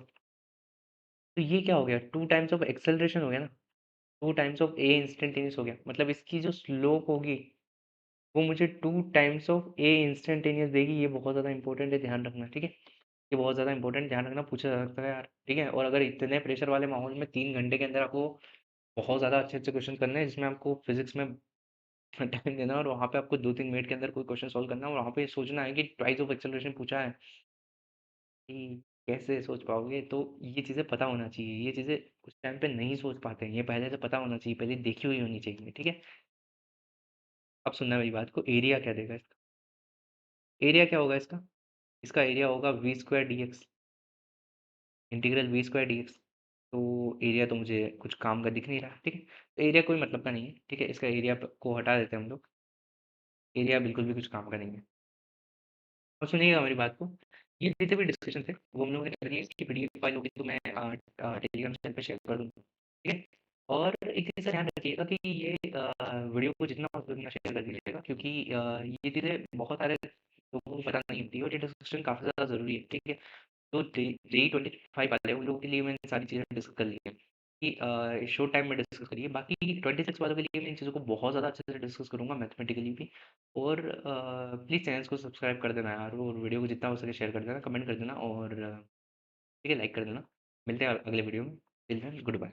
तो ये क्या हो गया? 2 टाइम्स ऑफ एक्सेलरेशन हो गया ना, 2 टाइम्स ऑफ ए इंस्टेंटेनियस हो गया। मतलब इसकी जो स्लोप होगी वो मुझे 2 टाइम्स ऑफ ए इंस्टेंटेनियस देगी। ये बहुत ज़्यादा इंपॉर्टेंट है, ध्यान रखना, ठीक है? ये बहुत ज़्यादा इंपॉर्टेंट, ध्यान रखना, पूछा जा सकता है यार, ठीक है? और अगर इतने प्रेशर वाले माहौल में 3 घंटे के अंदर आपको बहुत ज़्यादा अच्छे-अच्छे क्वेश्चन करने हैं, जिसमें आपको फिज़िक्स में टाइम देना है और वहाँ पे आपको 2-3 मिनट के अंदर कोई क्वेश्चन सॉल्व करना है और वहाँ पे सोचना है कि ट्वाइस ऑफ एक्सेलरेशन पूछा है, कि कैसे सोच पाओगे? तो ये चीज़ें पता होना चाहिए, ये चीज़ें उस टाइम पे नहीं सोच पाते हैं, ये पहले से पता होना चाहिए, पहले देखी हुई होनी चाहिए, ठीक है? अब सुनना मेरी बात को, एरिया क्या देगा इसका? एरिया क्या होगा इसका? इसका एरिया होगा v square d x, integral v square d x. तो एरिया तो मुझे कुछ काम का दिख नहीं रहा, ठीक है? तो एरिया कोई मतलब का नहीं है, ठीक है? इसका एरिया को हटा देते हैं हम लोग। एरिया बिल्कुल भी कुछ काम का नहीं है। और सुनिएगा मेरी बात को, ये जितने भी डिस्कशन थे वो हम लोगों ने कर लिए। इसकी पीडीएफ फाइल होगी तो मैं टेलीग्राम चैनल पे शेयर कर दूँगा, ठीक है? और एक चीज़ का ध्यान रखिएगा कि ये वीडियो को जितना हो सके उतना शेयर कर दीजिएगा, क्योंकि ये चीज़ें बहुत सारे लोगों को पता नहीं होती है और ये डिस्कशन काफ़ी ज़्यादा ज़रूरी है, ठीक है? तो जेई 25 वाले हैं, उन लोगों के लिए मैंने सारी चीज़ें डिस्कस कर ली है कि शॉर्ट टाइम में डिस्कस करिए। बाकी 26 वालों के लिए मैं इन चीज़ों को बहुत ज़्यादा अच्छे से डिस्कस करूँगा मैथमेटिकली भी। और प्लीज़ चैनल्स को सब्सक्राइब कर देना यार, और वीडियो को जितना हो सके शेयर कर देना, कमेंट कर देना और ठीक है, लाइक कर देना। मिलते हैं अगले वीडियो में। Till then good bye.